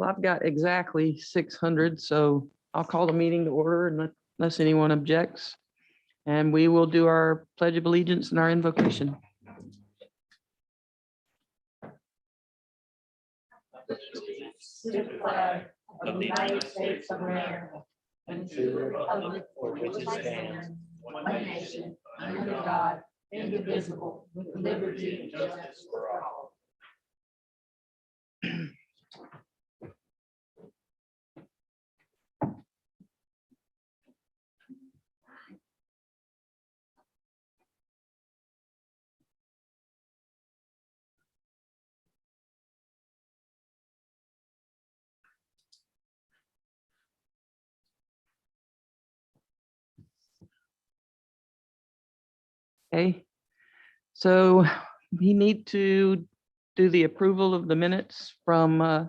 Well, I've got exactly 600, so I'll call the meeting to order unless anyone objects. And we will do our Pledge of Allegiance and our invocation. To the flag of the United States of America and to the republic for which it stands, one nation, under God, indivisible, with liberty and justice for all. Okay, so we need to do the approval of the minutes from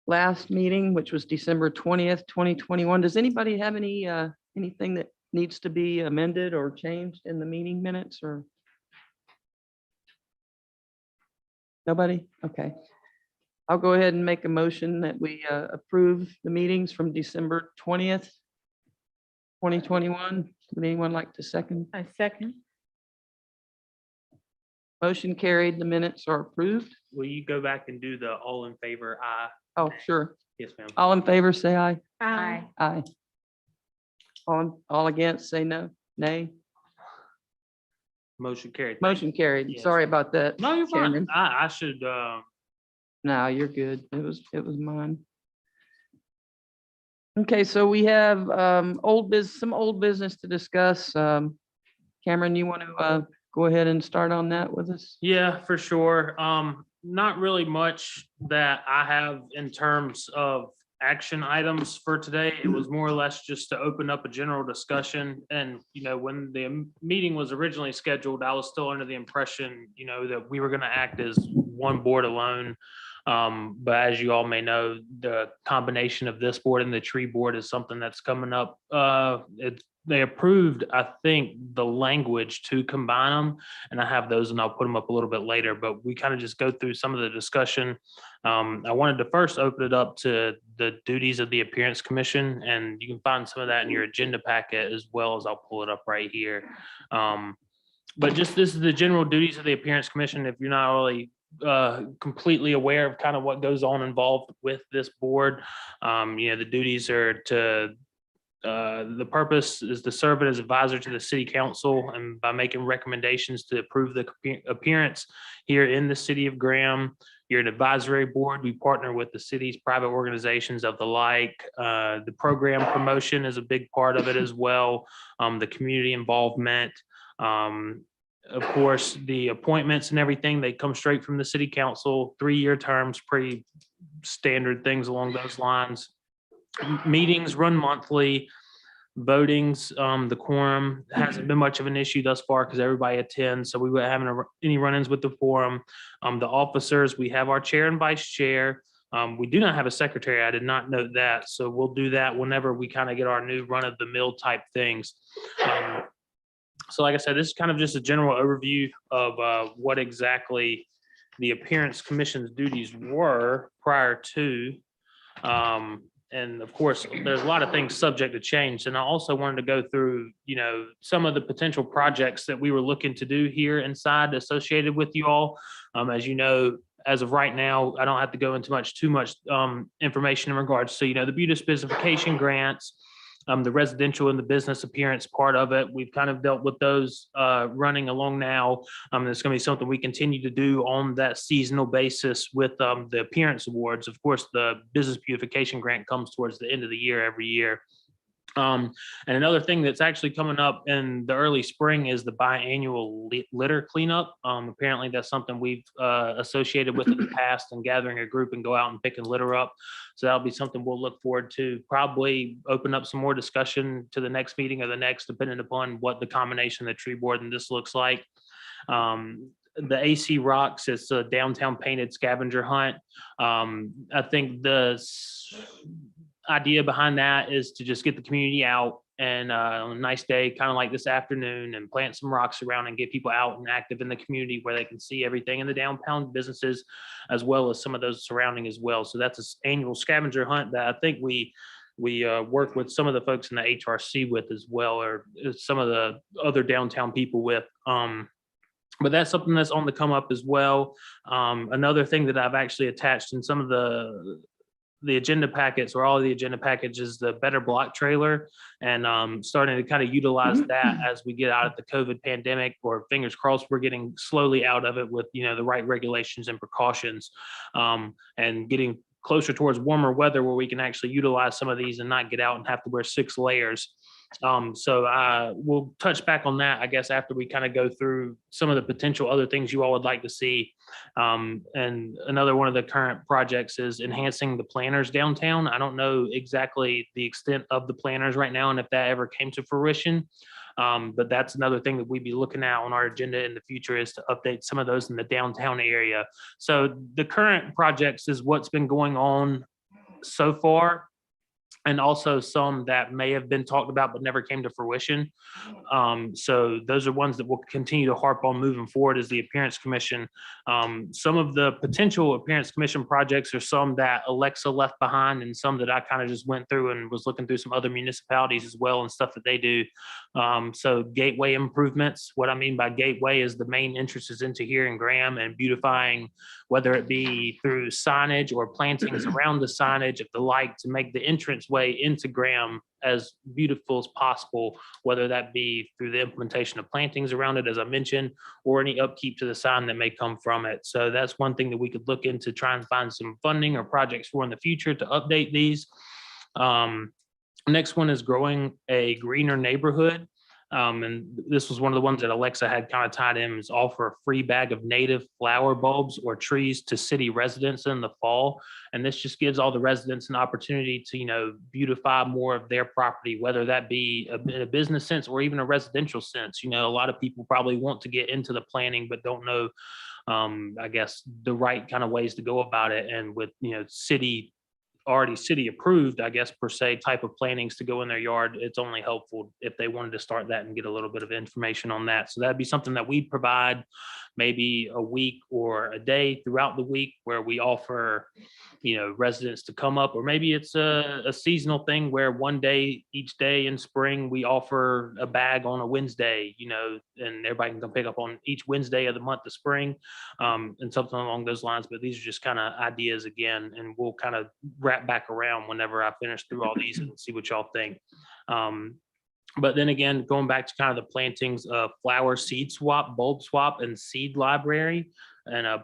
last meeting, which was December 20th, 2021. Does anybody have anything that needs to be amended or changed in the meeting minutes or? Nobody? Okay. I'll go ahead and make a motion that we approve the meetings from December 20th, 2021. Would anyone like to second? I second. Motion carried. The minutes are approved. Will you go back and do the all in favor? Aye. Oh, sure. Yes, ma'am. All in favor, say aye. Aye. Aye. All against, say no, nay. Motion carried. Motion carried. Yes. Sorry about that. No, you're fine. Cameron. I should, No, you're good. It was mine. Okay, so we have some old business to discuss. Cameron, you want to go ahead and start on that with us? yeah, for sure. Not really much that I have in terms of action items for today. It was more or less just to open up a general discussion. And, when the meeting was originally scheduled, I was still under the impression, that we were going to act as one board alone. But as you all may know, the combination of this board and the tree board is something that's coming up. They approved, I think, the language to combine them, and I have those and I'll put them up a little bit later, but we kind of just go through some of the discussion. I wanted to first open it up to the duties of the Appearance Commission, and you can find some of that in your agenda packet as well as I'll pull it up right here. But just this is the general duties of the Appearance Commission. If you're not really completely aware of kind of what goes on involved with this board, the duties are to the purpose is to serve as advisor to the city council and by making recommendations to approve the appearance here in the city of Graham. You're an advisory board. We partner with the city's private organizations of the like. The program promotion is a big part of it as well. The community involvement. Of course, the appointments and everything, they come straight from the city council, 3-year terms, pretty standard things along those lines. Meetings run monthly. Votings, the quorum hasn't been much of an issue thus far because everybody attends, so we weren't having any run-ins with the quorum. The officers, we have our chair and vice chair. We do not have a secretary. I did not note that, so we'll do that whenever we kind of get our new run-of-the-mill type things. So like I said, this is kind of just a general overview of what exactly the Appearance Commission's duties were prior to. And of course, there's a lot of things subject to change. And I also wanted to go through, some of the potential projects that we were looking to do here inside associated with you all. As you know, as of right now, I don't have to go into too much information in regards to, the beauty specification grants, the residential and the business appearance part of it. We've kind of dealt with those running along now. It's going to be something we continue to do on that seasonal basis with the appearance awards. Of course, the business beautification grant comes towards the end of the year every year. And another thing that's actually coming up in the early spring is the biannual litter cleanup. Apparently that's something we've associated with in the past, and gathering a group and go out and picking litter up. So that'll be something we'll look forward to, probably open up some more discussion to the next meeting or the next, depending upon what the combination of the tree board and this looks like. The AC Rocks, it's a downtown painted scavenger hunt. I think the idea behind that is to just get the community out, and on a nice day, kind of like this afternoon, and plant some rocks around and get people out and active in the community where they can see everything in the downtown businesses, as well as some of those surrounding as well. So that's an annual scavenger hunt that I think we work with some of the folks in the HRC with as well, or some of the other downtown people with. But that's something that's on the come up as well. Another thing that I've actually attached in some of the agenda packets, or all of the agenda packages, the Better Block trailer, and starting to kind of utilize that as we get out of the COVID pandemic, or fingers crossed, we're getting slowly out of it with, the right regulations and precautions, and getting closer towards warmer weather where we can actually utilize some of these and not get out and have to wear 6 layers. So we'll touch back on that, I guess, after we kind of go through some of the potential other things you all would like to see. And another one of the current projects is enhancing the planners downtown. I don't know exactly the extent of the planners right now and if that ever came to fruition. But that's another thing that we'd be looking at on our agenda in the future, is to update some of those in the downtown area. So the current projects is what's been going on so far, and also some that may have been talked about but never came to fruition. So those are ones that we'll continue to harp on moving forward as the Appearance Commission. Some of the potential Appearance Commission projects are some that Alexa left behind, and some that I kind of just went through and was looking through some other municipalities as well and stuff that they do. So gateway improvements. What I mean by gateway is the main entrances into here in Graham, and beautifying, whether it be through signage or plantings around the signage of the light, to make the entrance way into Graham as beautiful as possible, whether that be through the implementation of plantings around it, as I mentioned, or any upkeep to the sign that may come from it. So that's one thing that we could look into, try and find some funding or projects for in the future to update these. Next one is growing a greener neighborhood. And this was one of the ones that Alexa had kind of tied in, is offer a free bag of native flower bulbs or trees to city residents in the fall. And this just gives all the residents an opportunity to, beautify more of their property, whether that be in a business sense or even a residential sense. A lot of people probably want to get into the planning, but don't know, I guess, the right kind of ways to go about it. And with, already city approved, I guess, per se, type of plantings to go in their yard, it's only helpful if they wanted to start that and get a little bit of information on that. So that'd be something that we provide maybe a week or a day throughout the week, where we offer, residents to come up, or maybe it's a seasonal thing where one day, each day in spring, we offer a bag on a Wednesday, and everybody can come pick up on each Wednesday of the month of spring, and something along those lines. But these are just kind of ideas again, and we'll kind of wrap back around whenever I finish through all these and see what y'all think. But then again, going back to kind of the plantings, flower seed swap, bulb swap, and seed library, and a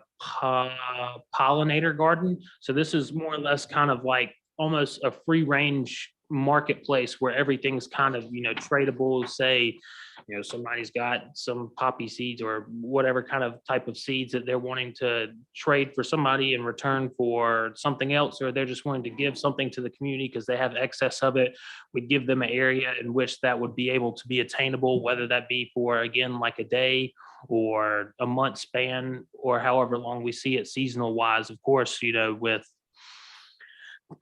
pollinator garden. So this is more or less kind of like almost a free range marketplace where everything's kind of, tradable. Say, somebody's got some poppy seeds or whatever kind of type of seeds that they're wanting to trade for somebody in return for something else, or they're just wanting to give something to the community because they have excess of it. We give them an area in which that would be able to be attainable, whether that be for, again, like a day or a month span, or however long we see it seasonal wise. Of course, with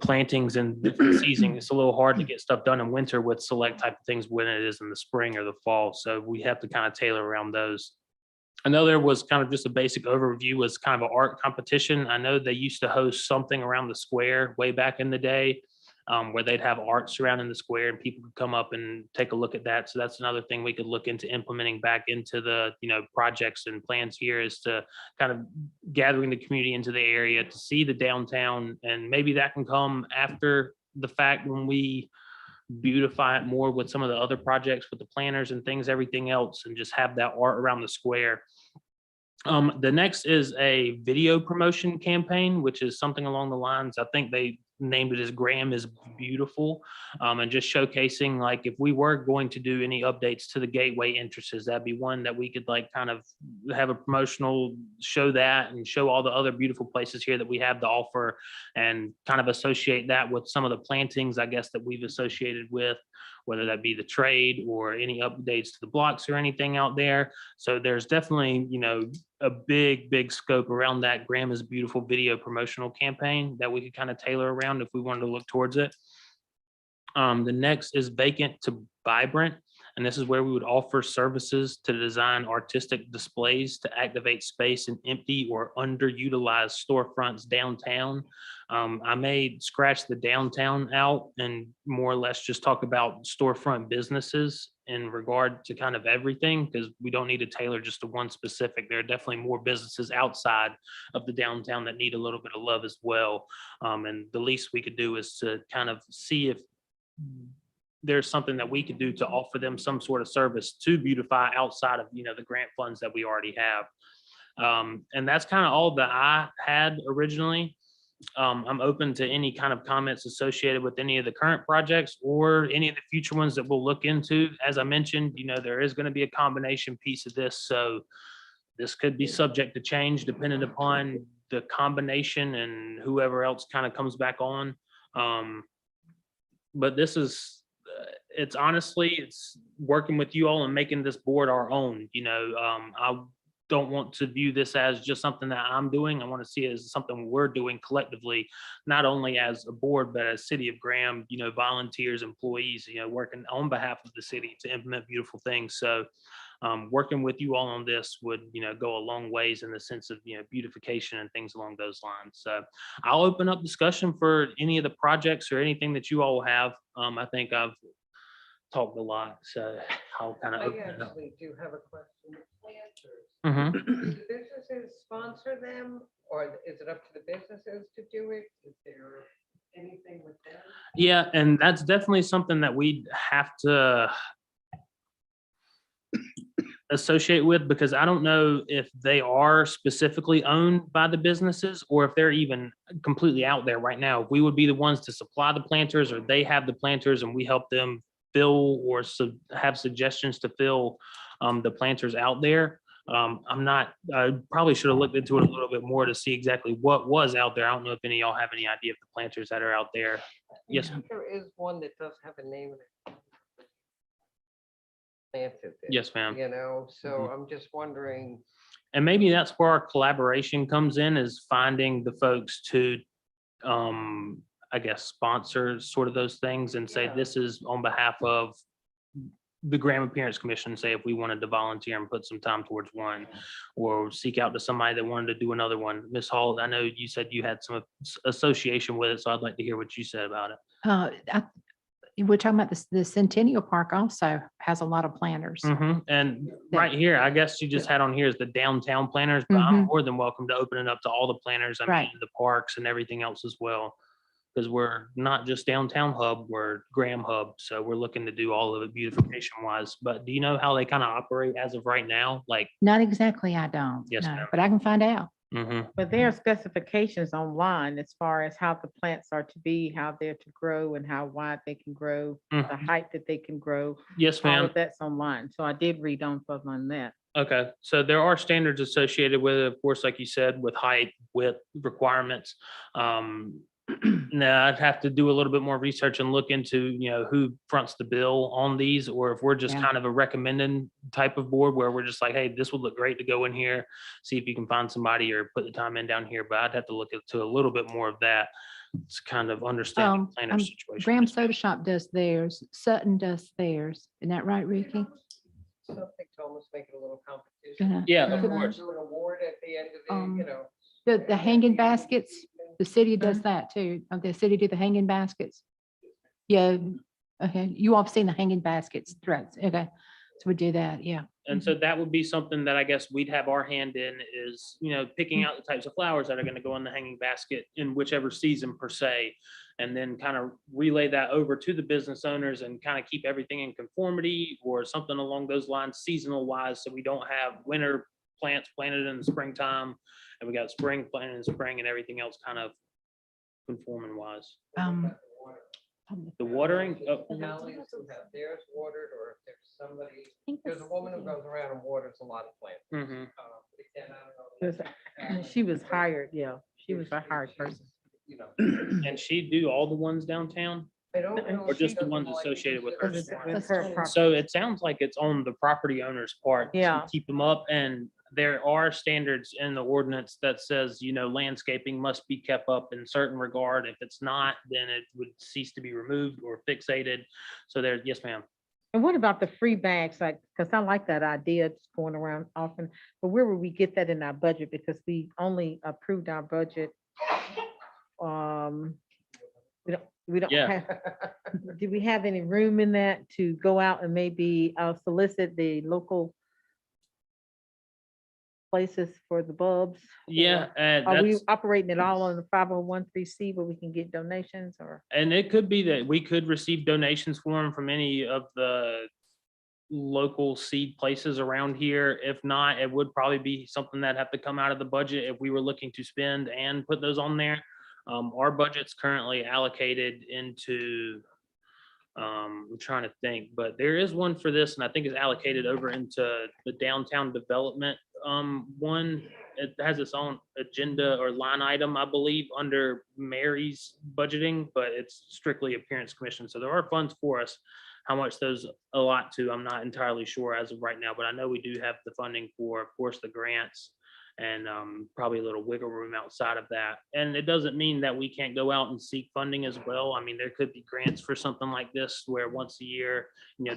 plantings and different seasons, it's a little hard to get stuff done in winter with select type of things when it is in the spring or the fall. So we have to kind of tailor around those. Another was kind of just a basic overview, was kind of an art competition. I know they used to host something around the square way back in the day, where they'd have art surrounding the square and people could come up and take a look at that. So that's another thing we could look into implementing back into the, projects and plans here, is to kind of gathering the community into the area to see the downtown. And maybe that can come after the fact, when we beautify it more with some of the other projects with the planners and things, everything else, and just have that art around the square. The next is a video promotion campaign, which is something along the lines, I think they named it as Graham is Beautiful, and just showcasing, like, if we were going to do any updates to the gateway entrances, that'd be one that we could like kind of have a promotional show that, and show all the other beautiful places here that we have to offer, and kind of associate that with some of the plantings, I guess, that we've associated with, whether that be the trade or any updates to the blocks or anything out there. So there's definitely, a big scope around that Graham is Beautiful video promotional campaign that we could kind of tailor around if we wanted to look towards it. The next is vacant to vibrant. And this is where we would offer services to design artistic displays to activate space in empty or underutilized storefronts downtown. I may scratch the downtown out and more or less just talk about storefront businesses in regard to kind of everything, because we don't need to tailor just to one specific. There are definitely more businesses outside of the downtown that need a little bit of love as well. And the least we could do is to kind of see if there's something that we could do to offer them some sort of service to beautify outside of, the grant funds that we already have. And that's kind of all that I had originally. I'm open to any kind of comments associated with any of the current projects or any of the future ones that we'll look into. As I mentioned, there is going to be a combination piece of this. So this could be subject to change depending upon the combination and whoever else kind of comes back on. But this is, it's working with you all and making this board our own. I don't want to view this as just something that I'm doing. I want to see it as something we're doing collectively, not only as a board, but as City of Graham, volunteers, employees, working on behalf of the city to implement beautiful things. So working with you all on this would, go a long ways in the sense of, beautification and things along those lines. So I'll open up discussion for any of the projects or anything that you all have. I think I've talked a lot, so I'll kind of I open it up. actually do have a question. Mhm. Do the businesses sponsor them, or is it up to the businesses to do it? Is there anything with them? Yeah, and that's definitely something that we'd have to associate with, because I don't know if they are specifically owned by the businesses or if they're even completely out there right now. We would be the ones to supply the planters, or they have the planters and we help them fill or have suggestions to fill the planters out there. I probably should have looked into it a little bit more to see exactly what was out there. I don't know if any of y'all have any idea of the planters that are out there. Yes, ma'am. There is one that does have a name in it. Planted it, Yes, ma'am. So I'm just wondering, And maybe that's where our collaboration comes in, is finding the folks to, I guess, sponsor sort of those things and say, Yeah. this is on behalf of the Graham Appearance Commission, say if we wanted to volunteer and put some time towards one, or seek out to somebody that wanted to do another one. Ms. Hall, I know you said you had some association with it, so I'd like to hear what you said about it. We're talking about the Centennial Park also has a lot of planters. And right here, I guess you just had on here is the downtown planners, but I'm more than welcome to open it up to all the planners. I mean, Right. the parks and everything else as well. Because we're not just downtown hub, we're Graham hub. So we're looking to do all of it beautification wise. But do you know how they kind of operate as of right now? Like, Not exactly, I don't. Yes, no, ma'am. but I can find out. but there are specifications online as far as how the plants are to be, how they're to grow, and how wide they can grow, the height that they can grow. Yes, All ma'am. of that's online. So I did read on that. Okay, so there are standards associated with it, of course, like you said, with height, width requirements. Now I'd have to do a little bit more research and look into, who fronts the bill on these, or if we're just Yeah. kind of a recommending type of board where we're just like, hey, this would look great to go in here, see if you can find somebody or put the time in down here. But I'd have to look into a little bit more of that to kind of understand the planner situation. Graham Soda Shop does theirs. Sutton does theirs. Isn't that right, Ricky? Something to almost make it a little competition. Uh-huh. Yeah, of Uh-huh. course. Do an award at the end of The hanging baskets, the city does that too. The city do the hanging baskets. Yeah, okay. You all have seen the hanging baskets threats. Okay, so we do that, yeah. And so that would be something that I guess we'd have our hand in is, picking out the types of flowers that are going to go in the hanging basket in whichever season per se. And then kind of relay that over to the business owners and kind of keep everything in conformity or something along those lines, seasonal wise. So we don't have winter plants planted in the springtime and we got spring planted in the spring and everything else kind of conforming wise. The watering, Canals who have theirs watered, or if there's somebody, there's a woman who goes around and waters a lot of plants. mhm. Again, I don't know. She was hired, yeah. She was a hired person. And she do all the ones downtown? I don't know. Or if she just the doesn't ones like associated with her it. store? With her property. So it sounds like it's on the property owner's part. to Yeah. Keep them up, and there are standards in the ordinance that says, landscaping must be kept up in certain regard. If it's not, then it would cease to be removed or fixated. So there, yes, ma'am. And what about the free bags? Like, because I like that idea, just going around often, but where would we get that in our budget? Because we only approved our budget. We don't Yeah. have, do we have any room in that to go out and maybe solicit the local places for the bulbs? Yeah, Are we that's, operating it all on the 501(c) where we can get donations or? and it could be that we could receive donations for them from any of the local seed places around here. If not, it would probably be something that have to come out of the budget if we were looking to spend and put those on there. Our budget's currently allocated into, I'm trying to think, but there is one for this, and I think it's allocated over into the downtown development. One, it has its own agenda or line item, I believe, under Mary's budgeting, but it's strictly appearance commission. So there are funds for us. How much those allot to, I'm not entirely sure as of right now, but I know we do have the funding for, of course, the grants and probably a little wiggle room outside of that. And it doesn't mean that we can't go out and seek funding as well. I mean, there could be grants for something like this where once a year,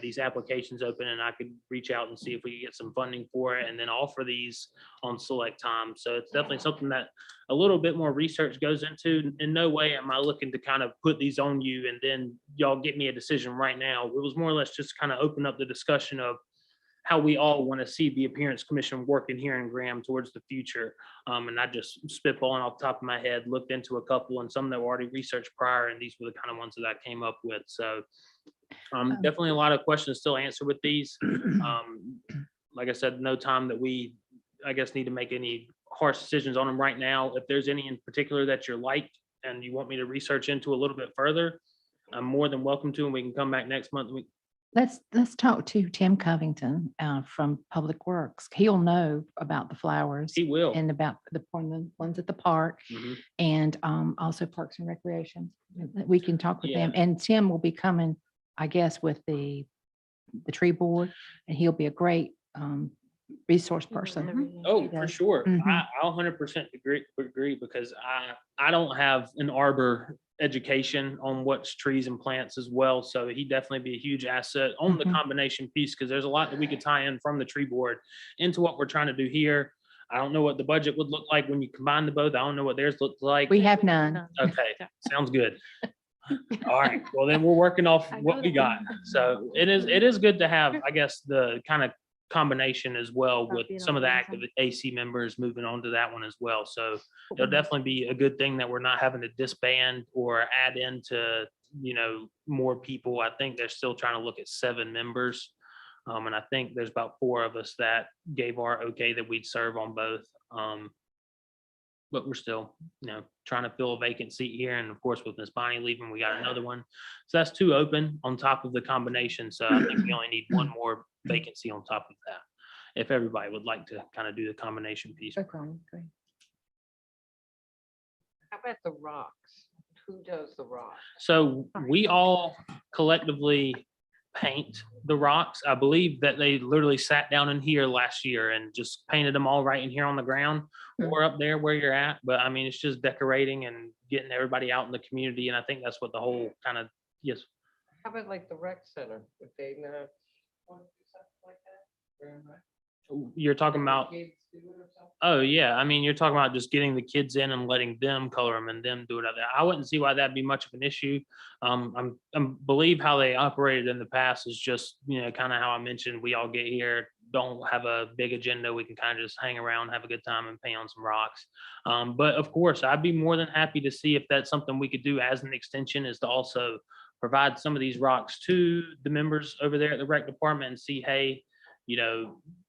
these applications open and I could reach out and see if we could get some funding for it and then offer these on select time. So it's definitely something that a little bit more research goes into. In no way am I looking to kind of put these on you and then y'all get me a decision right now. It was more or less just kind of open up the discussion of how we all want to see the appearance commission working here in Graham towards the future. And I just spitballing off the top of my head, looked into a couple and some that were already researched prior, and these were the kind of ones that I came up with. So definitely a lot of questions still answered with these. Like I said, no time that we, I guess, need to make any harsh decisions on them right now. If there's any in particular that you're like and you want me to research into a little bit further, I'm more than welcome to, and we can come back next month. Let's talk to Tim Covington from Public Works. He'll know about the flowers He will. and about the ones at the park Mhm. and also Parks and Recreation. We can talk with them. Yeah. And Tim will be coming, I guess, with the tree board, and he'll be a great resource person. Oh, Yeah. for sure. Mhm. I'll 100% agree because I don't have an arbor education on what's trees and plants as well. So he'd definitely be a huge asset on the Mhm. combination piece because there's a lot that we could tie in from the tree board into what we're trying to do here. I don't know what the budget would look like when you combine the both. I don't know what theirs looks like. We have none. Okay, sounds good. All right, well then we're working off what we got. So it is good to have, I guess, the kind of combination as well with some of the active AC members moving on to that one as well. So it'll definitely be a good thing that we're not having to disband or add into, more people. I think they're still trying to look at 7 members. And I think there's about 4 of us that gave our okay that we'd serve on both. But we're still, trying to fill a vacant seat here. And of course, with Miss Bonnie leaving, we got another one. So that's 2 open on top of the combination. So I think we only need 1 more vacancy on top of that. If everybody would like to kind of do the combination piece. Okay, great. How about the rocks? Who does the rocks? So we all collectively paint the rocks. I believe that they literally sat down in here last year and just painted them all right in here on the ground or up there where you're at. But I mean, it's just decorating and getting everybody out in the community. And I think that's what the whole kind of, yes. How about like the rec center? If they know. You're talking about, oh yeah, I mean, you're talking about just getting the kids in and letting them color them and them do it out there. I wouldn't see why that'd be much of an issue. I believe how they operated in the past is just, kind of how I mentioned, we all get here, don't have a big agenda. We can kind of just hang around, have a good time and paint on some rocks. But of course, I'd be more than happy to see if that's something we could do as an extension, is to also provide some of these rocks to the members over there at the rec department and see, hey,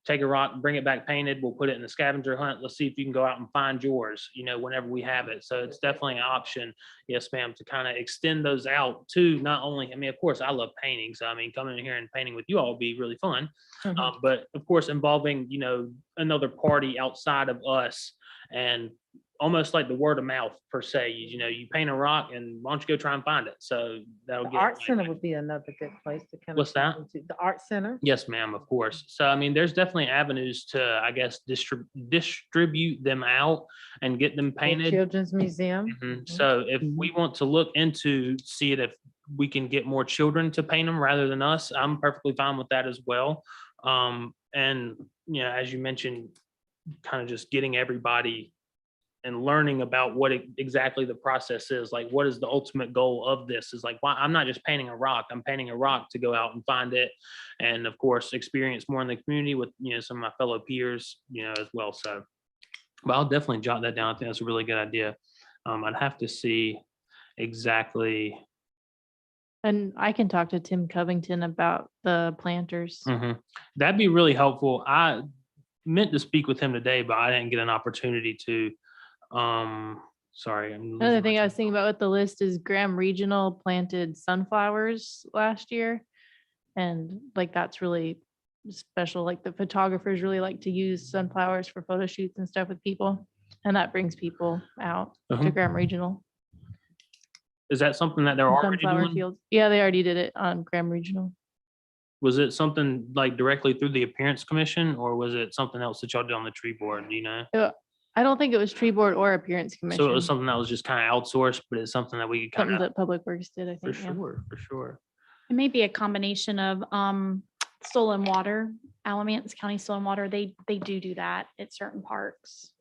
take a rock, bring it back painted. We'll put it in the scavenger hunt. Let's see if you can go out and find yours, whenever we have it. So it's definitely an option. Yes, ma'am, to kind of extend those out to not only, I mean, of course, I love painting. So, I mean, coming in here and painting with you all would be really fun. But of course, involving, another party outside of us and almost like the word of mouth per se. You paint a rock and why don't you go try and find it? So that'll The get. art center would be another good place to kind of. What's that? The art center. Yes, ma'am, of course. So, I mean, there's definitely avenues to, I guess, distribute them out and get them the painted. Children's Museum. So if we want to look into, see it if we can get more children to paint them rather than us, I'm perfectly fine with that as well. And, as you mentioned, kind of just getting everybody and learning about what exactly the process is, like what is the ultimate goal of this, is like, why I'm not just painting a rock, I'm painting a rock to go out and find it. And of course, experience more in the community with, some of my fellow peers, as well. So, but I'll definitely jot that down. I think that's a really good idea. I'd have to see exactly. And I can talk to Tim Covington about the planters. That'd be really helpful. I meant to speak with him today, but I didn't get an opportunity to. Sorry. Another thing I was thinking about with the list is Graham Regional planted sunflowers last year. And like, that's really special. Like the photographers really like to use sunflowers for photo shoots and stuff with people. And that brings people out to Graham Regional. Is that something that they're already Sunflower doing? fields. Yeah, they already did it on Graham Regional. Was it something like directly through the Appearance Commission, or was it something else that y'all did on the tree board? Do you know? I don't think it was tree board or appearance commission. So it was something that was just kind of outsourced, but it's something that we could kind Something of. that Public Works did, I For think. Yeah. sure, for sure. It may be a combination of soil and water, Alamance County Soil and Water. They do that at certain parks.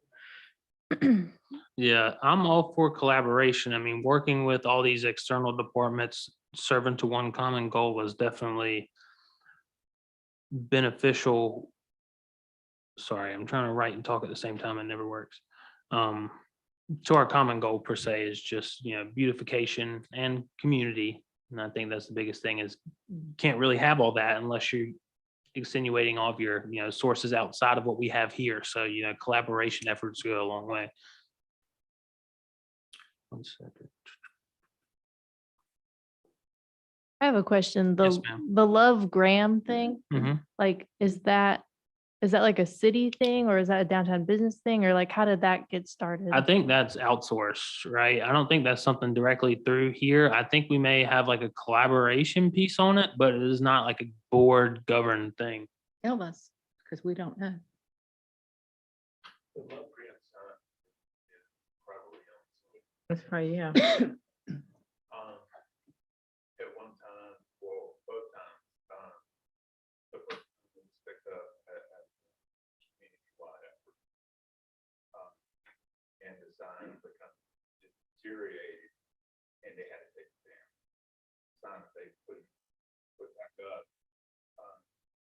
Yeah, I'm all for collaboration. I mean, working with all these external departments, serving to one common goal was definitely beneficial. Sorry, I'm trying to write and talk at the same time. It never works. To our common goal per se is just, beautification and community. And I think that's the biggest thing, is you can't really have all that unless you're extenuating all of your, sources outside of what we have here. So, collaboration efforts go a long way. One second. I have a question. Yes, ma'am. The Love Graham thing, Mhm. like, is that like a city thing, or is that a downtown business thing, or like, how did that get started? I think that's outsourced, right? I don't think that's something directly through here. I think we may have like a collaboration piece on it, but it is not like a board governed thing. Tell us, because we don't know. That's right, yeah. At one time, well, both times, the person who was picked up at community-wide effort. And the sign become deteriorated, and they had to take it down. Sign that they put back up.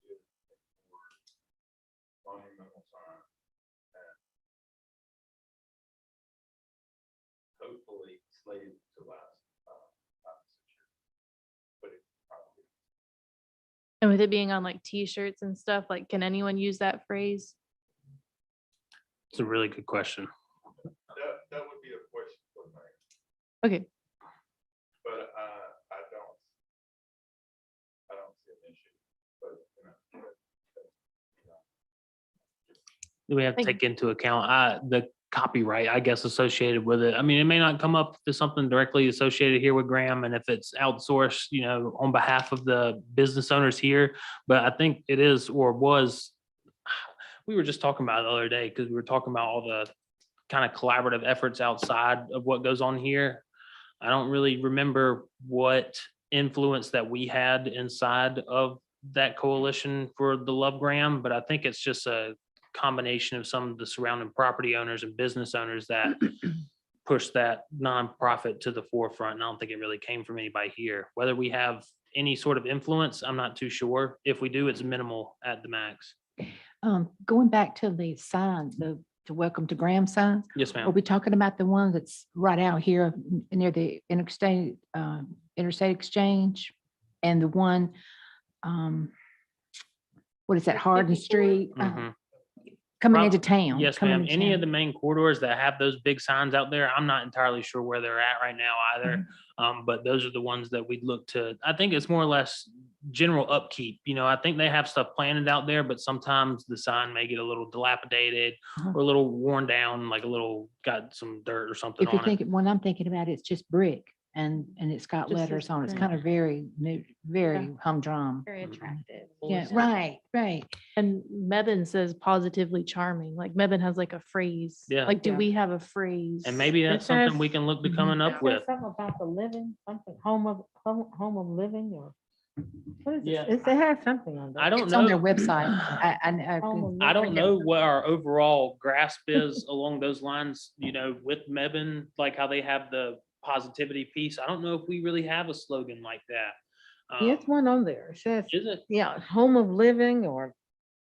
Is more monumental sign. And hopefully slated to last. Not 6 years. But it probably. And with it being on like t-shirts and stuff, like, can anyone use that phrase? It's a really good question. That would be a question for me, Okay. but I don't see an issue, but We have to Thank you. take into account the copyright, I guess, associated with it. I mean, it may not come up to something directly associated here with Graham, and if it's outsourced, on behalf of the business owners here, but I think it is or was. We were just talking about it the other day because we were talking about all the kind of collaborative efforts outside of what goes on here. I don't really remember what influence that we had inside of that coalition for the Love Graham, but I think it's just a combination of some of the surrounding property owners and business owners that push that nonprofit to the forefront. And I don't think it really came from anybody here. Whether we have any sort of influence, I'm not too sure. If we do, it's minimal at the max. Going back to the sign, the Welcome to Graham signs, Yes, are ma'am. we talking about the one that's right out here near the interstate exchange? And the one, what is that, Hardin Street, Mhm. coming into town? Yes, coming ma'am. into Any of town. the main corridors that have those big signs out there, I'm not entirely sure where they're at right now either. But those are the ones that we'd look to. I think it's more or less general upkeep. I think they have stuff planted out there, but sometimes the sign may get a little dilapidated Uh-huh. or a little worn down, like a little, got some dirt or something If you're on it. thinking, when I'm thinking about it, it's just brick and it's got Just letters this on it. It's brick. kind of very, very humdrum. Very Mhm. attractive. Yeah, right. And Mebane says positively charming, like Mebane has like a phrase. Yeah. Like, do Yeah. we have a phrase? And maybe that's says- something we can look to coming up It says with. Something about the living, something, home of living, or what is Yeah. it? It has something on there. I don't It's on their know. website. I Home could- of I don't living. know what our overall grasp is along those lines, with Mebane, like how they have the positivity piece. I don't know if we really have a slogan like that. Yes, one on there. It says, Is it yeah, home of living or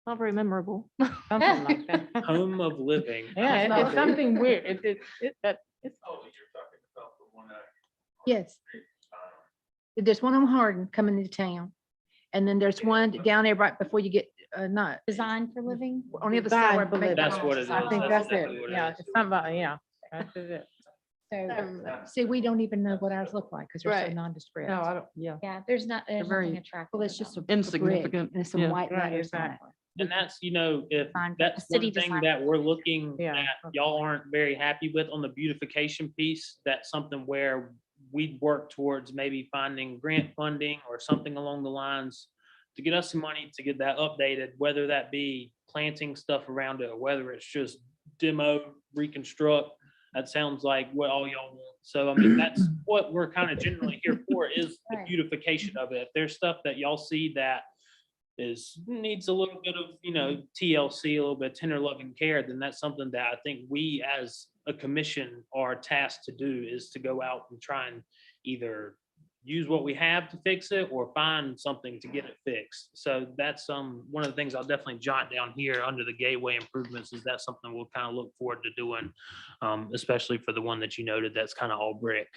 Not very memorable. something like that. home of living? Yeah, not it's bad. something weird. It's Oh, you're talking about the one that. Yes, there's one on Hardin coming into town. And then there's one down there right before you get, not, Designed for living? on the other Designed side. for where living. That's what it is. I think That's that's it. exactly what it Yeah, is. it's something about, yeah. That's it. So, see, we don't even know what ours look like because they're so Right. nondescript. No, I don't, yeah. Yeah, there's very- nothing attractive. Well, it's just a about brick Insignificant, and some yeah. white Right, letters on it. exactly. And that's, if Design- that's city one thing design. that we're looking Yeah, at, okay. y'all aren't very happy with on the beautification piece, that's something where we'd work towards maybe finding grant funding or something along the lines to get us some money to get that updated, whether that be planting stuff around it or whether it's just demo, reconstruct. That sounds like what all y'all want. So, I mean, that's what we're kind of generally here for, is the Right. beautification of it. If there's stuff that y'all see that needs a little bit of, TLC, a little bit of tender loving care, then that's something that I think we as a commission are tasked to do, is to go out and try and either use what we have to fix it or find something to get it fixed. So that's one of the things I'll definitely jot down here under the gateway improvements, is that something we'll kind of look forward to doing, especially for the one that you noted that's kind of all brick.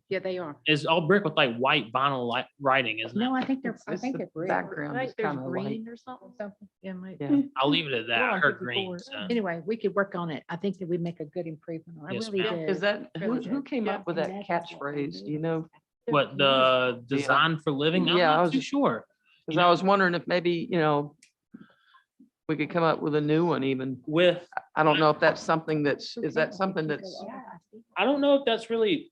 Yeah, they are. Is all brick with like white vinyl writing, isn't it? No, I think they're, It's- I it's think the they're brick. background is Like there's kind of like, green or something. Something. Yeah, might- yeah. I'll leave it at that. We're I on heard 54. green. So. Anyway, we could work on it. I think that we make a good improvement. I Yes, really ma'am. do. Is that, Really who do. came Yeah. up with that catchphrase? Do you know? What, the design for living? I'm Yeah, I not was too just- sure. Because I was wondering if maybe, we could come up with a new one even. With, I don't know if that's something is that something that's I don't know if that's really,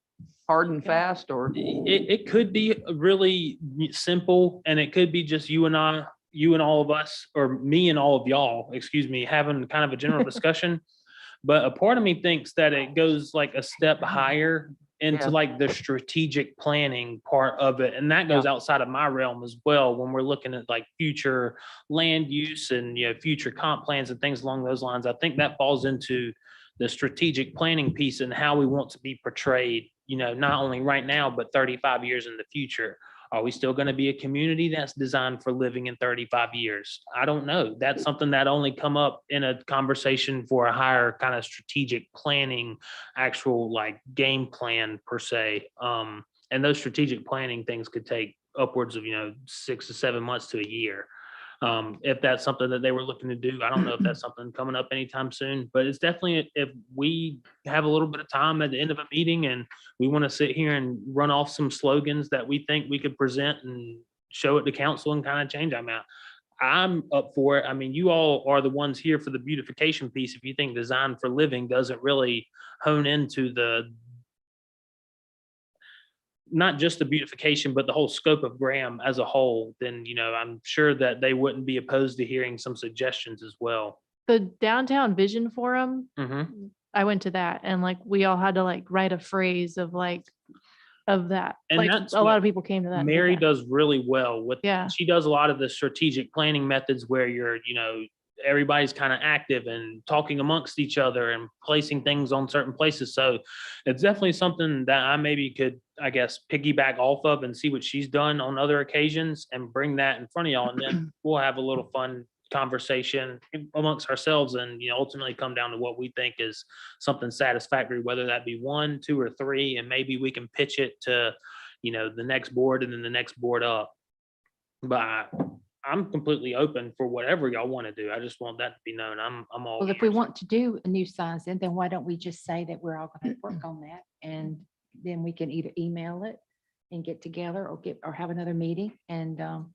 hard and fast or? it could be really simple, and it could be just you and all of us, or me and all of y'all, excuse me, having kind of a general discussion. But a part of me thinks that it goes like a step higher into Yeah. like the strategic planning part of it. And that goes outside of my realm as well, when we're looking at like future land use and, future comp plans and things along those lines. I think that falls into the strategic planning piece and how we want to be portrayed, not only right now, but 35 years in the future. Are we still going to be a community that's designed for living in 35 years? I don't know. That's something that only come up in a conversation for a higher kind of strategic planning, actual like game plan per se. And those strategic planning things could take upwards of, 6 to 7 months to a year. If that's something that they were looking to do, I don't know if that's something coming up anytime soon, but it's definitely, if we have a little bit of time at the end of a meeting and we want to sit here and run off some slogans that we think we could present and show it to council and kind of change them out. I'm up for it. I mean, you all are the ones here for the beautification piece. If you think design for living doesn't really hone into not just the beautification, but the whole scope of Graham as a whole, then, I'm sure that they wouldn't be opposed to hearing some suggestions as well. The Downtown Vision Forum, Mhm. I went to that, and like we all had to like write a phrase of that. And Like that's a lot what of people came to that. and did Mary that. does really well with, Yeah. she does a lot of the strategic planning methods where you're, everybody's kind of active and talking amongst each other and placing things on certain places. So it's definitely something that I maybe could, I guess, piggyback off of and see what she's done on other occasions and bring that in front of y'all. And then we'll have a little fun conversation amongst ourselves and, ultimately come down to what we think is something satisfactory, whether that be 1, 2, or 3, and maybe we can pitch it to, the next board and then the next board up. But I'm completely open for whatever y'all want to do. I just want that to be known. I'm all. Well, if we ears. want to do a new signs, then why don't we just say that we're all going to work on that and then we can either email it and get together or have another meeting and Mhm.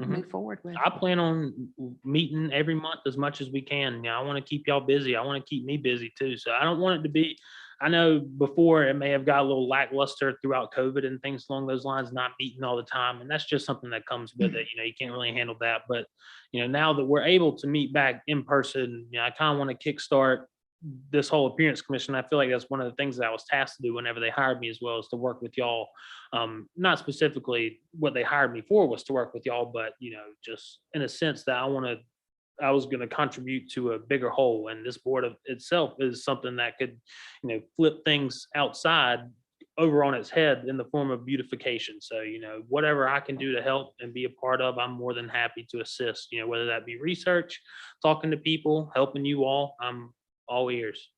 move forward with. I plan on meeting every month as much as we can. I want to keep y'all busy. I want to keep me busy too. So I don't want it to be, I know before it may have got a little lackluster throughout COVID and things along those lines, not meeting all the time. And that's just something that comes with it. You can't really handle that. But, now that we're able to meet back in person, I kind of want to kickstart this whole appearance commission. I feel like that's one of the things that I was tasked to do whenever they hired me as well, is to work with y'all. Not specifically what they hired me for was to work with y'all, but just in a sense that I was going to contribute to a bigger whole, and this board of itself is something that could, flip things outside over on its head in the form of beautification. So, whatever I can do to help and be a part of, I'm more than happy to assist, whether that be research, talking to people, helping you all, I'm all ears.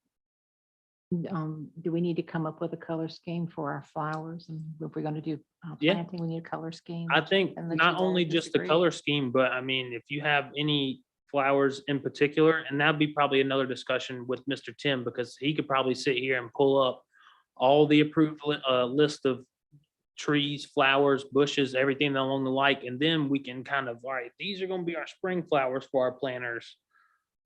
Do we need to come up with a color scheme for our flowers? And if we're going to do Yeah. planting, we need a color scheme. I think Unless not you all only just the disagree. color scheme, but I mean, if you have any flowers in particular, and that'd be probably another discussion with Mr. Tim, because he could probably sit here and pull up all the approved list of trees, flowers, bushes, everything along the like, and then we can kind of, all right, these are going to be our spring flowers for our planters.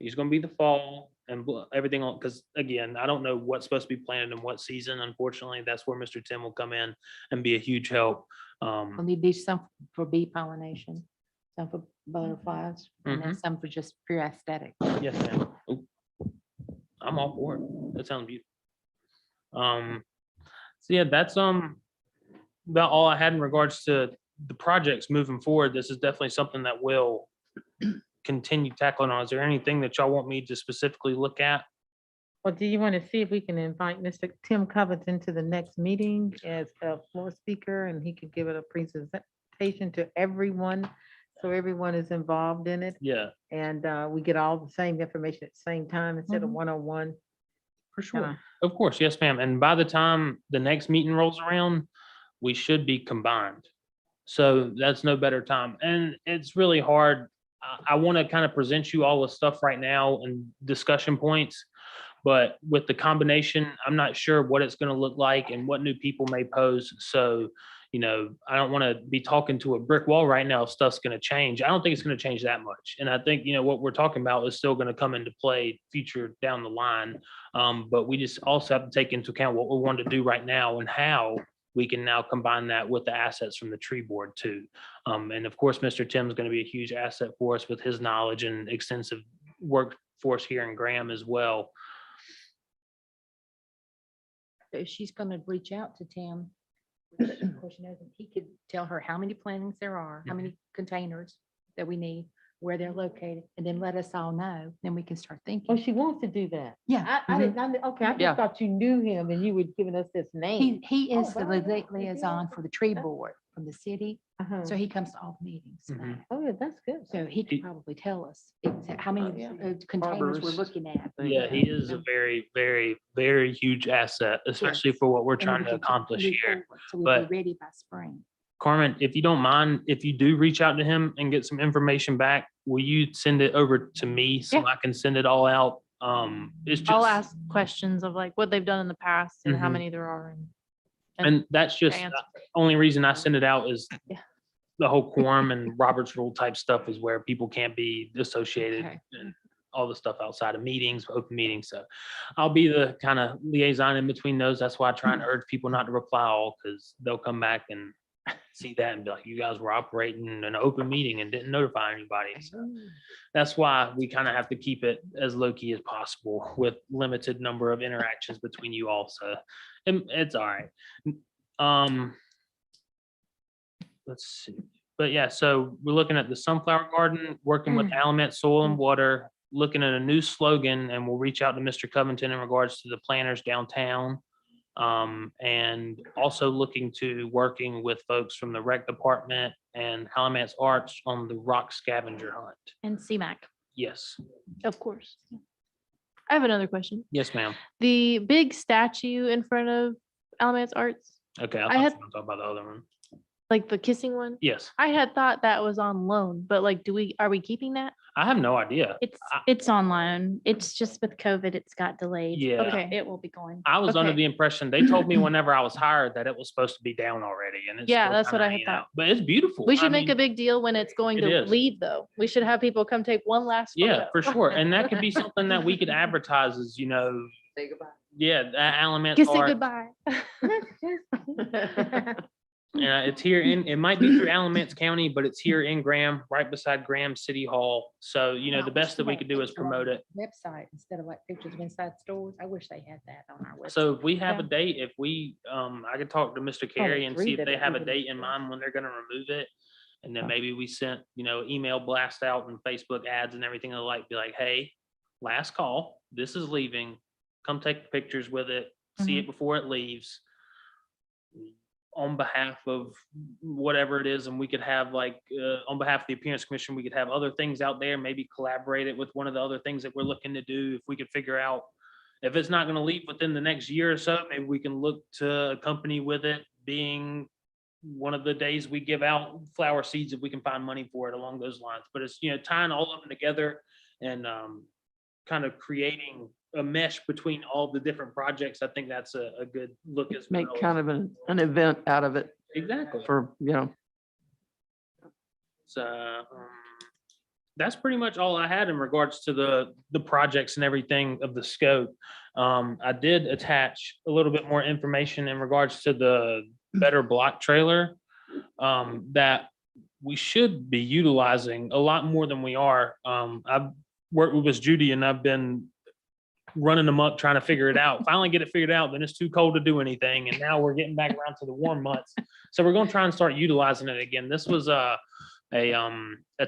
These are going to be the fall and everything on, because again, I don't know what's supposed to be planted in what season. Unfortunately, that's where Mr. Tim will come in and be a huge help. We'll need these some for bee pollination, some for butterflies, and then Mhm. some for just pure aesthetic. Yes, ma'am. Oop. I'm all for it. That sounds beautiful. So yeah, that's about all I had in regards to the projects moving forward. This is definitely something that will continue tackling on. Is there anything that y'all want me to specifically look at? Well, do you want to see if we can invite Mr. Tim Covington to the next meeting as a floor speaker, and he could give it a presentation to everyone? So everyone is involved in it, Yeah, and we get all the same information at the same time instead of Mhm. one-on-one. for sure. Kinda- Of course, yes, ma'am. And by the time the next meeting rolls around, we should be combined. So that's no better time. And it's really hard. I want to kind of present you all with stuff right now and discussion points. But with the combination, I'm not sure what it's going to look like and what new people may pose. So, I don't want to be talking to a brick wall right now if stuff's going to change. I don't think it's going to change that much. And I think, what we're talking about is still going to come into play future down the line. But we just also have to take into account what we want to do right now and how we can now combine that with the assets from the tree board too. And of course, Mr. Tim is going to be a huge asset for us with his knowledge and extensive workforce here in Graham as well. If she's going to reach out to Tim, which of course, he could tell her how many plantings there are, how many containers that we need, where they're located, and then let us all know, then we can start Oh, thinking. she wants to do that. Yeah. I didn't, okay, I Yeah. just thought you knew him and you were giving us this name. He is the Oh, wow. liaison for the tree board from the city, Uh-huh. so he comes to all the meetings. Mhm. Oh, yeah, that's good. So he could probably tell us how many yeah. containers we're Harbors. looking at. Yeah, he is a very, very, very huge asset, especially for what we're And trying we to can accomplish move here. forward, so we'll but- be ready by spring. Carmen, if you don't mind, if you do reach out to him and get some information back, will you send it over to me so I can send it all out? It's just. I'll ask questions of like what they've done in the past and how Mhm. many there are. And that's just, answer. the only reason I send it out is Yeah. the whole quorum and Robert's rule type stuff is where people can't be associated Okay. and all the stuff outside of meetings, open meetings. So I'll be the kind of liaison in between those. That's why I try and urge people not to reply all, because they'll come back and see that and be like, you guys were operating in an open meeting and didn't notify anybody. So that's why we kind of have to keep it as low key as possible with limited number of interactions between you all. So it's all right. Let's see. But yeah, so we're looking at the sunflower garden, working with Alamance Soil and Water, looking at a new slogan, and we'll reach out to Mr. Covington in regards to the planners downtown. And also looking to working with folks from the rec department and Alamance Arts on the rock scavenger hunt. And CMAC, Yes, of course. I have another question. yes, ma'am. The big statue in front of Alamance Arts, Okay, I I thought you had- were gonna talk about the other one. Like the kissing one? Yes, I had thought that was on loan, but like, are we keeping that? I have no idea. It's on loan. It's just with COVID, it's got delayed. Yeah. Okay. It will be going. I was under Okay. the impression, they told me whenever I was hired that it was supposed to be down already and it's. Yeah, still that's what kinda I had hanging out. thought. But it's beautiful. We I should make mean, a big deal when it's going it to is. leave, though. We should have people come take one last photo. Yeah, for sure. And that could be something that we could advertise as, Say goodbye. yeah, Alamance Kiss it art. goodbye. Yeah, it's here it might be through Alamance County, but it's here in Graham, right beside Graham City Hall. So, the best that we could do is promote it. Website instead of like pictures of inside stores. I wish they had that on our website. So if we have a Yeah. date, if we, I could talk to Mr. Carey and see if they have a date in mind when they're gonna remove it. And then maybe we sent, email blast out and Facebook ads and everything be like, hey, last call, this is leaving. Come take pictures with it, see it before it leaves. On behalf of whatever it is, and we could have on behalf of the Appearance Commission, we could have other things out there, maybe collaborate it with one of the other things that we're looking to do. If we could figure out, if it's not gonna leave within the next year or so, maybe we can look to accompany with it being one of the days we give out flower seeds if we can find money for it along those lines. But it's, tying all of them together and kind of creating a mesh between all the different projects. I think that's a good look as Make well. kind of an event out of it Exactly. for, So that's pretty much all I had in regards to the projects and everything of the scope. I did attach a little bit more information in regards to the better block trailer that we should be utilizing a lot more than we are. I've worked with Miss Judy and I've been running amok trying to figure it out. Finally get it figured out, then it's too cold to do anything. And now we're getting back around to the warm months. So we're going to try and start utilizing it again. This was a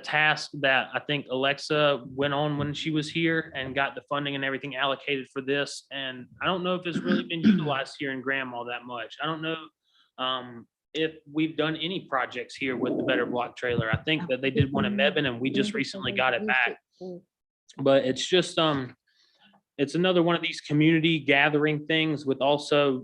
task that I think Alexa went on when she was here and got the funding and everything allocated for this. And I don't know if it's really been utilized here in Graham all that much. I don't know if we've done any projects here with the better block trailer. I think that they did one in Mebane and we just recently got it back. But it's just it's another one of these community gathering things with also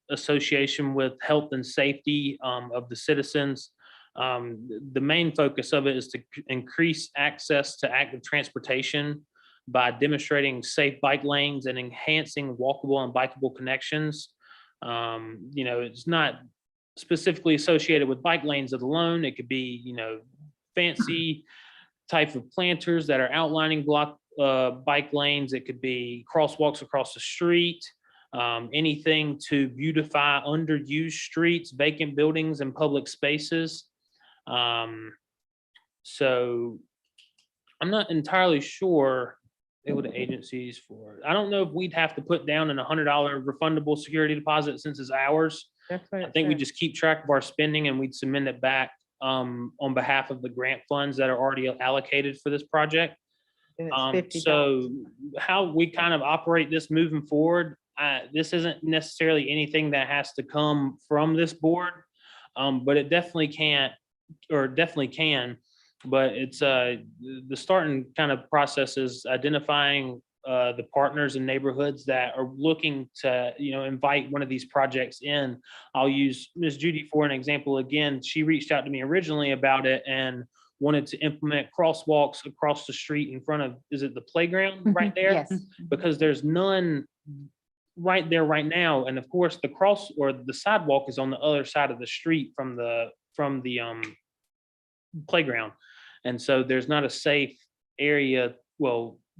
association with health and safety of the citizens. The main focus of it is to increase access to active transportation by demonstrating safe bike lanes and enhancing walkable and bikeable connections. It's not specifically associated with bike lanes alone. It could be, fancy type of planters that are outlining bike lanes. It could be crosswalks across the street, anything to beautify underused streets, vacant buildings, and public spaces. So I'm not entirely sure what the agencies for. I don't know if we'd have to put down a $100 refundable security deposit since it's ours. I think we just keep track of our spending and we'd submit it back on behalf of the grant funds that are already allocated for this project. So how we kind of operate this moving forward, this isn't necessarily anything that has to come from this board, but it definitely can. But it's the starting kind of process is identifying the partners and neighborhoods that are looking to, invite one of these projects in. I'll use Ms. Judy for an example. Again, she reached out to me originally about it and wanted to implement crosswalks across the street in front of, is it the playground right there? Yes. Because there's none right there right now. And of course, the cross or the sidewalk is on the other side of the street from the playground. And so there's not a safe area,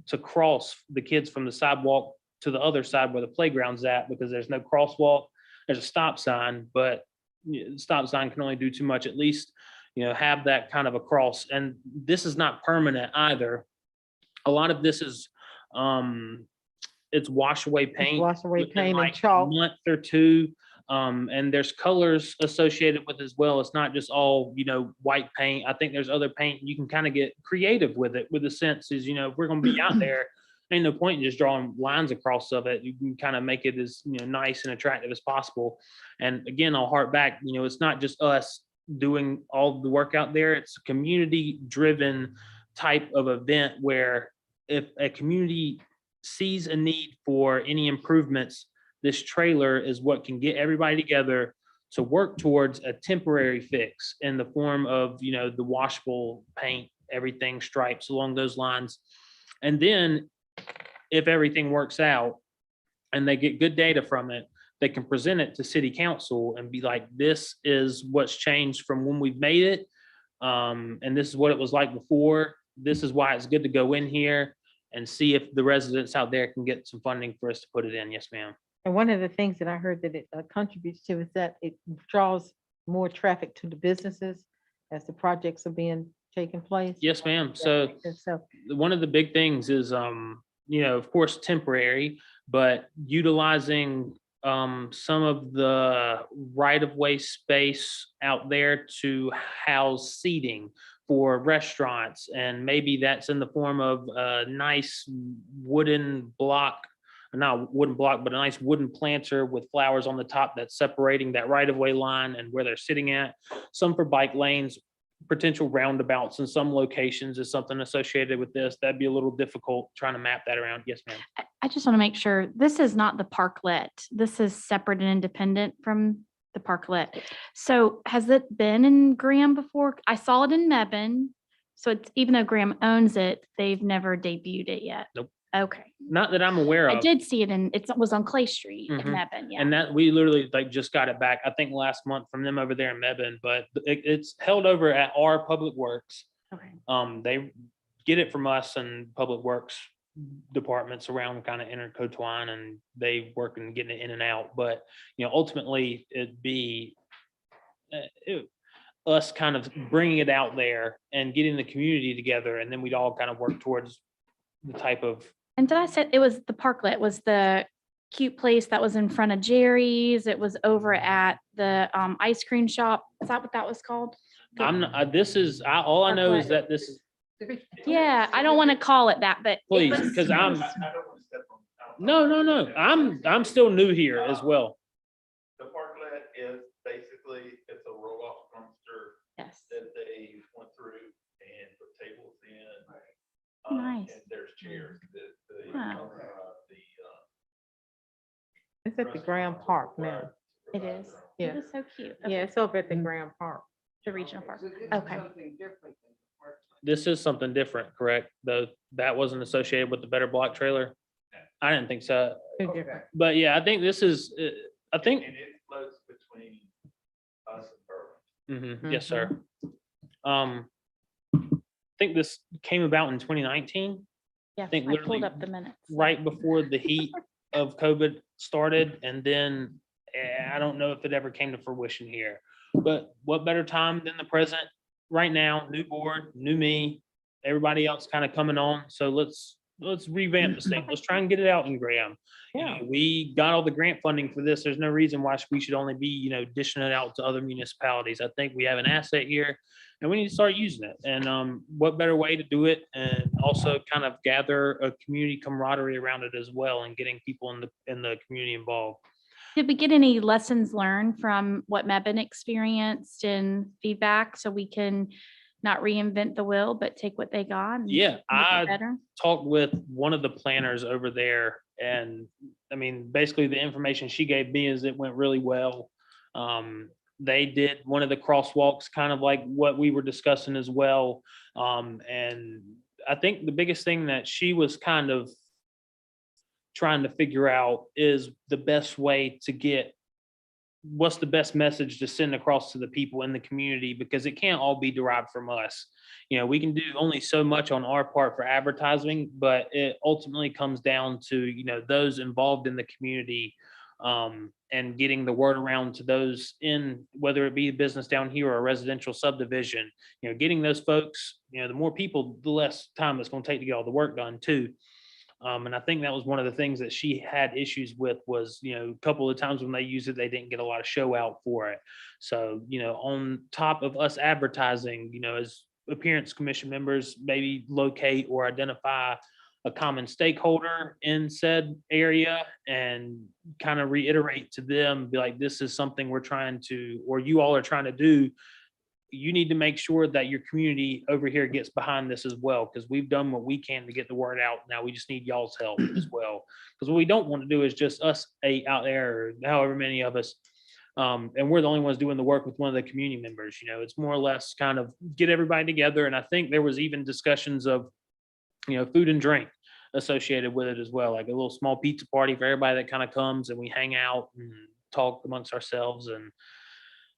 to cross the kids from the sidewalk to the other side where the playground's at, because there's no crosswalk. There's a stop sign, but stop sign can only do too much. At least, have that kind of a cross. And this is not permanent either. A lot of this is, it's wash away paint. Wash away within paint and like chalk. a month or two. And there's colors associated with it as well. It's not just all, white paint. I think there's other paint. You can kind of get creative with it, with the sense is, if we're going to be out there, ain't no point in just drawing lines across of it. You can kind of make it as, nice and attractive as possible. And again, I'll harp back, it's not just us doing all the work out there. It's a community driven type of event where if a community sees a need for any improvements, this trailer is what can get everybody together to work towards a temporary fix in the form of, the washable paint, everything, stripes along those lines. And then if everything works out and they get good data from it, they can present it to city council and be like, this is what's changed from when we've made it. And this is what it was like before. This is why it's good to go in here and see if the residents out there can get some funding for us to put it in. Yes, ma'am. And one of the things that I heard that it contributes to is that it draws more traffic to the businesses as the projects are being taken place. Yes, ma'am. So And so, one of the big things is, of course, temporary, but utilizing some of the right-of-way space out there to house seating for restaurants. And maybe that's in the form of a nice wooden block, not wooden block, but a nice wooden planter with flowers on the top that's separating that right-of-way line and where they're sitting at. Some for bike lanes, potential roundabouts in some locations is something associated with this. That'd be a little difficult trying to map that around. Yes, ma'am. I just want to make sure, this is not the parklet. This is separate and independent from the parklet. So has it been in Graham before? I saw it in Mebane. So it's, even though Graham owns it, they've never debuted it yet. Nope. Okay. Not that I'm aware of. I did see it it was on Clay Street in Mhm. Mebane, yeah. And that we literally just got it back, I think last month from them over there in Mebane, but it's held over at our Public Works. Okay. They get it from us and Public Works departments around kind of intertwine, and they work and getting it in and out. But, ultimately it'd be us kind of bringing it out there and getting the community together. And then we'd all kind of work towards the type of. And did I say it was the parklet, was the cute place that was in front of Jerry's? It was over at the ice cream shop. Is that what that was called? I'm not, all I know is that this is, Yeah, I don't want to call it that, but. it please, was- because I don't want to step on. no, I'm still new here as well. The parklet is basically, it's a roll-off dumpster Yes. that they went through and put tables in. Nice. And there's chairs that the Huh. owner of the. it's at the Graham Park now. It is. Yeah. It was so cute. Yeah, it's over at the Graham Park. The regional park. Okay. This is something different, correct? Though that wasn't associated with the Better Block trailer. I didn't think so, Two different. but yeah, I think this is, I think, And it floats between us and Berlin. yes, sir. I think this came about in 2019, Yeah, think I pulled literally up the minutes. right before the heat of COVID started. And then I don't know if it ever came to fruition here, but what better time than the present? Right now, new board, new me, everybody else kind of coming on. So let's revamp this thing. Let's try and get it out in Graham. Yeah. We got all the grant funding for this. There's no reason why we should only be, dishing it out to other municipalities. I think we have an asset here and we need to start using it. And what better way to do it, and also kind of gather a community camaraderie around it as well, and getting people in the community involved. Did we get any lessons learned from what Mebane experienced and feedback, so we can not reinvent the wheel, but take what they got? And Yeah, make it I better? talked with one of the planners over there, and I mean, basically the information she gave me is it went really well. They did one of the crosswalks, kind of like what we were discussing as well. And I think the biggest thing that she was kind of trying to figure out is the best way to get, what's the best message to send across to the people in the community, because it can't all be derived from us. We can do only so much on our part for advertising, but it ultimately comes down to, those involved in the community, and getting the word around to those in, whether it be a business down here or a residential subdivision, getting those folks, the more people, the less time it's going to take to get all the work done too. And I think that was one of the things that she had issues with was, a couple of times when they used it, they didn't get a lot of show out for it. So, on top of us advertising, as appearance commission members, maybe locate or identify a common stakeholder in said area and kind of reiterate to them, be like, this is something we're trying to, or you all are trying to do. You need to make sure that your community over here gets behind this as well, because we've done what we can to get the word out. Now we just need y'all's help as well, because what we don't want to do is just us 8 out there, or however many of us, And we're the only ones doing the work with one of the community members. It's more or less kind of get everybody together. And I think there was even discussions of, food and drink associated with it as well, like a little small pizza party for everybody that kind of comes, and we hang out and talk amongst ourselves, and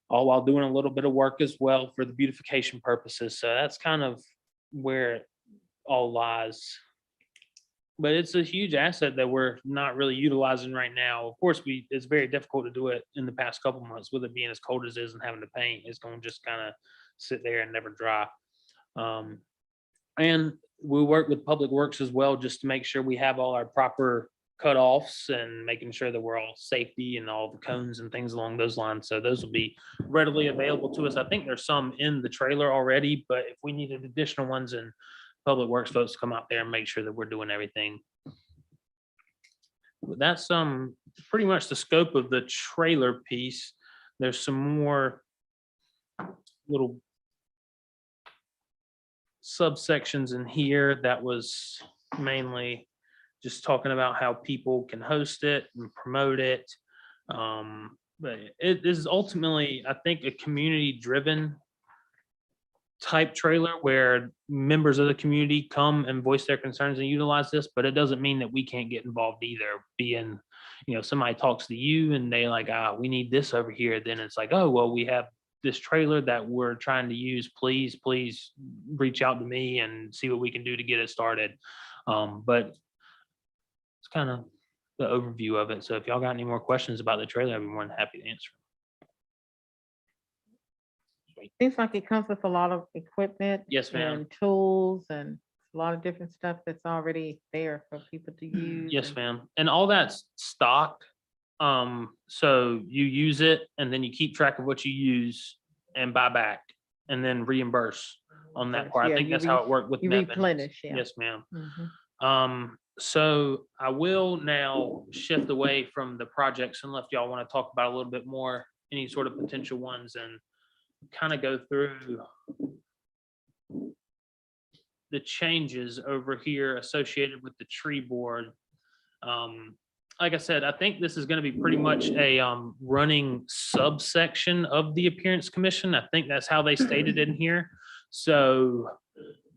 all while doing a little bit of work as well for the beautification purposes. So that's kind of where it all lies. But it's a huge asset that we're not really utilizing right now. Of course, it's very difficult to do it in the past couple months with it being as cold as it is and having to paint. It's going to just kind of sit there and never dry. And we work with Public Works as well, just to make sure we have all our proper cutoffs and making sure that we're all safety and all the cones and things along those lines. So those will be readily available to us. I think there's some in the trailer already, but if we needed additional ones, and Public Works folks to come out there and make sure that we're doing everything. But that's pretty much the scope of the trailer piece. There's some more little subsections in here that was mainly just talking about how people can host it and promote it. But it is ultimately, I think, a community driven type trailer where members of the community come and voice their concerns and utilize this, but it doesn't mean that we can't get involved either. Being, somebody talks to you and they like, we need this over here. Then it's like, oh, well, we have this trailer that we're trying to use. Please reach out to me and see what we can do to get it started. But it's kind of the overview of it. So if y'all got any more questions about the trailer, I'd be more than happy to answer. Seems like it comes with a lot of equipment. Yes, ma'am. And tools and a lot of different stuff that's already there for people to use. Yes, and- ma'am. And all that's stock. So you use it and then you keep track of what you use and buy back and then reimburse on that part. I Yeah, think you that's how it worked with You Nevin. replenish, yeah. Yes, ma'am. Mhm. So I will now shift away from the projects unless y'all want to talk about a little bit more, any sort of potential ones, and kind of go through the changes over here associated with the tree board. Like I said, I think this is going to be pretty much a running subsection of the Appearance Commission. I think that's how they stated in here. So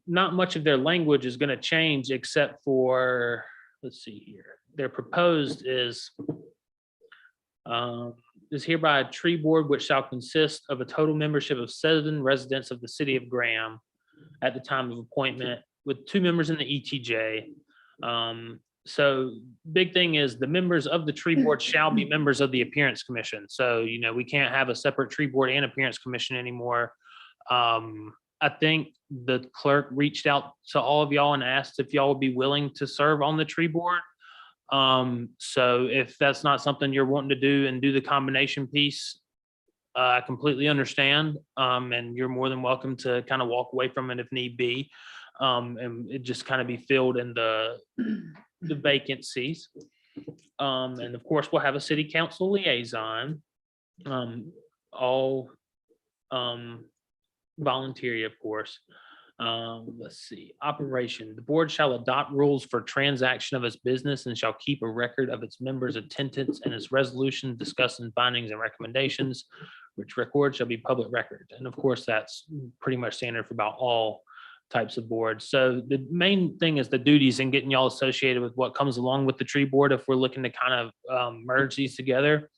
not much of their language is going to change except for, let's see here. Their proposed is hereby a tree board which shall consist of a total membership of 7 residents of the city of Graham at the time of appointment, with 2 members in the ETJ. So big thing is the members of the tree board shall be members of the Appearance Commission. So, we can't have a separate tree board and Appearance Commission anymore. I think the clerk reached out to all of y'all and asked if y'all would be willing to serve on the tree board. So if that's not something you're wanting to do and do the combination piece, I completely understand. And you're more than welcome to kind of walk away from it if need be. And it just kind of be filled in the vacancies. And of course, we'll have a city council liaison, all voluntary, of course. Let's see, operation. The board shall adopt rules for transaction of its business and shall keep a record of its members' attendance and its resolution discussing findings and recommendations, which record shall be public record. And of course, that's pretty much standard for about all types of boards. So the main thing is the duties and getting y'all associated with what comes along with the tree board if we're looking to kind of merge these together.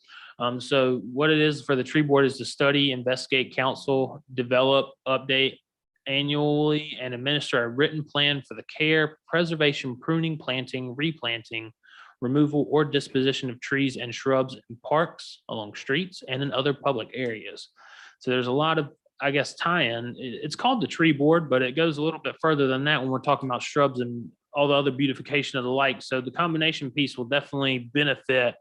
So what it is for the tree board is to study, investigate, counsel, develop, update annually, and administer a written plan for the care, preservation, pruning, planting, replanting, removal, or disposition of trees and shrubs in parks, along streets, and in other public areas. So there's a lot of, I guess, tie-in. It's called the tree board, but it goes a little bit further than that when we're talking about shrubs and all the other beautification of the like. So the combination piece will definitely benefit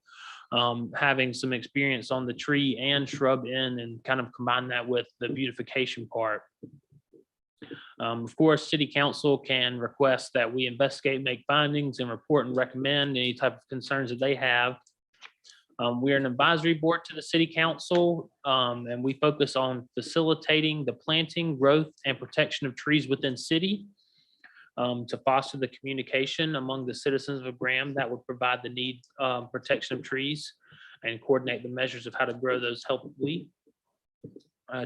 having some experience on the tree and shrub end and kind of combine that with the beautification part. Of course, city council can request that we investigate, make findings, and report and recommend any type of concerns that they have. We're an advisory board to the city council, and we focus on facilitating the planting, growth, and protection of trees within city to foster the communication among the citizens of Graham that would provide the need protection of trees. and coordinate the measures of how to grow those healthily.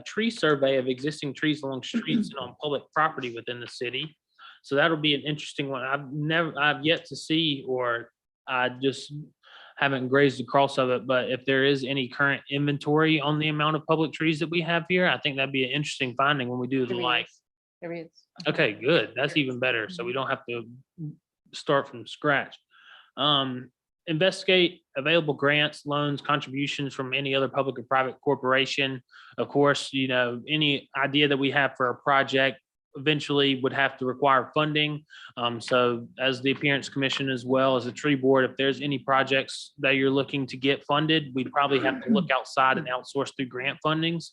Tree survey of existing trees along streets and on public property within the city. So that'll be an interesting one. I've yet to see, or I just haven't grazed across of it, but if there is any current inventory on the amount of public trees that we have here, I think that'd be an interesting finding when we do the like. There is. Okay, good. That's even better. So we don't have to start from scratch. Investigate available grants, loans, contributions from any other public or private corporation. Of course, you know, any idea that we have for a project eventually would have to require funding. So as the Appearance Commission, as well as the tree board, if there's any projects that you're looking to get funded, we'd probably have to look outside and outsource through grant fundings.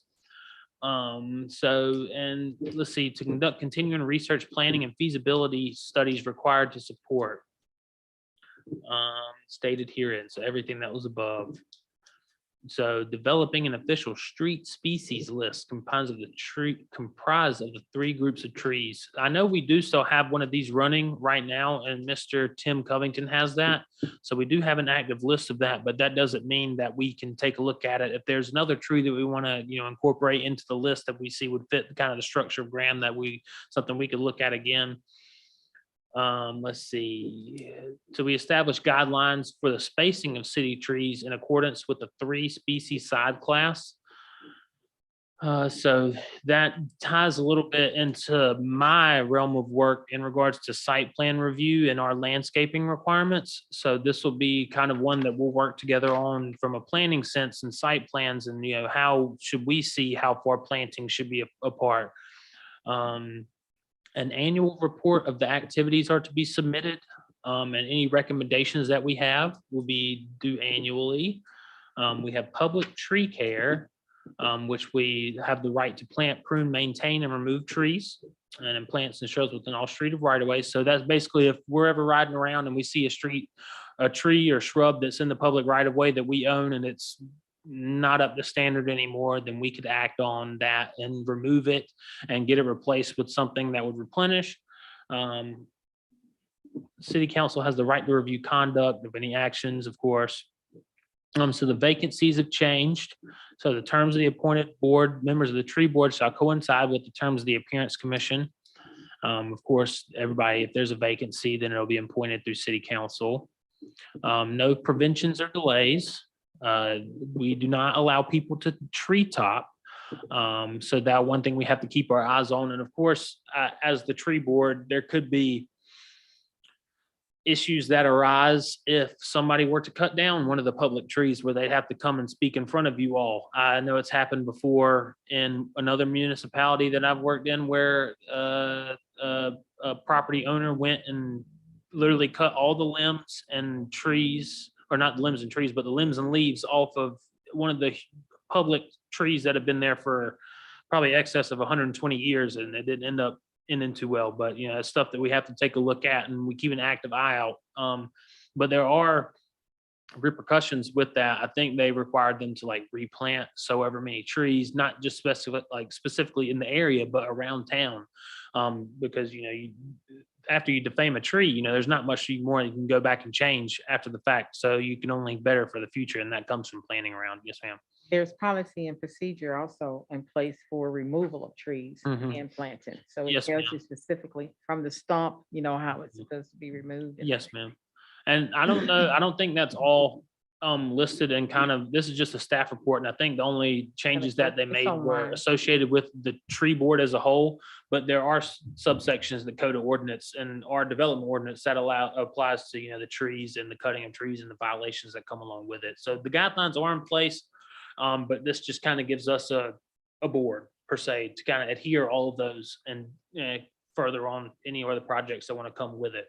And let's see, to conduct continuing research, planning, and feasibility studies required to support stated herein. So everything that was above. So developing an official street species list comprised of the 3 groups of trees. I know we do still have one of these running right now, and Mr. Tim Covington has that. So we do have an active list of that, but that doesn't mean that we can take a look at it. If there's another tree that we want to, you know, incorporate into the list that we see would fit kind of the structure of Graham, something we could look at again. Let's see. So we established guidelines for the spacing of city trees in accordance with the 3 species side class. So that ties a little bit into my realm of work in regards to site plan review and our landscaping requirements. So this will be kind of one that we'll work together on from a planning sense and site plans, and, you know, how should we see how far planting should be apart. An annual report of the activities are to be submitted, and any recommendations that we have will be due annually. We have public tree care, which we have the right to plant, prune, maintain, and remove trees, and in plants and shrubs within all street of right of way. So that's basically if we're ever riding around and we see a tree or shrub that's in the public right of way that we own and it's not up to standard anymore, then we could act on that and remove it and get it replaced with something that would replenish. City council has the right to review conduct of any actions, of course. So the vacancies have changed. So the terms of the appointed board members of the tree board shall coincide with the terms of the Appearance Commission. Of course, everybody, if there's a vacancy, then it'll be appointed through city council. No preventions or delays. We do not allow people to treetop. So that one thing we have to keep our eyes on. And of course, as the tree board, there could be issues that arise if somebody were to cut down one of the public trees where they'd have to come and speak in front of you all. I know it's happened before in another municipality that I've worked in where a property owner went and literally cut all the limbs and trees, or not the limbs and trees, but the limbs and leaves off of one of the public trees that have been there for probably excess of 120 years, and it didn't end up ending too well. But, you know, it's stuff that we have to take a look at, and we keep an active eye out. But there are repercussions with that. I think they required them to like replant so ever many trees, not just specifically in the area, but around town. Because, you know, after you defame a tree, you know, there's not much more you can go back and change after the fact. So you can only better for the future, and that comes from planning around. Yes, ma'am. There's policy and procedure also in place for removal of trees and planting. So it Yes, tells ma'am. you specifically from the stump, you know, how it's supposed to be removed. Yes, ma'am. And I don't know, I don't think that's all listed in kind of, this is just a staff report. And I think the only changes that they It's made were online. associated with the tree board as a whole. But there are subsections, the code of ordinance and our development ordinance that applies to, you know, the trees and the cutting of trees and the violations that come along with it. So the guidelines are in place. But this just kind of gives us a board per se to kind of adhere all of those and further on any other projects that want to come with it.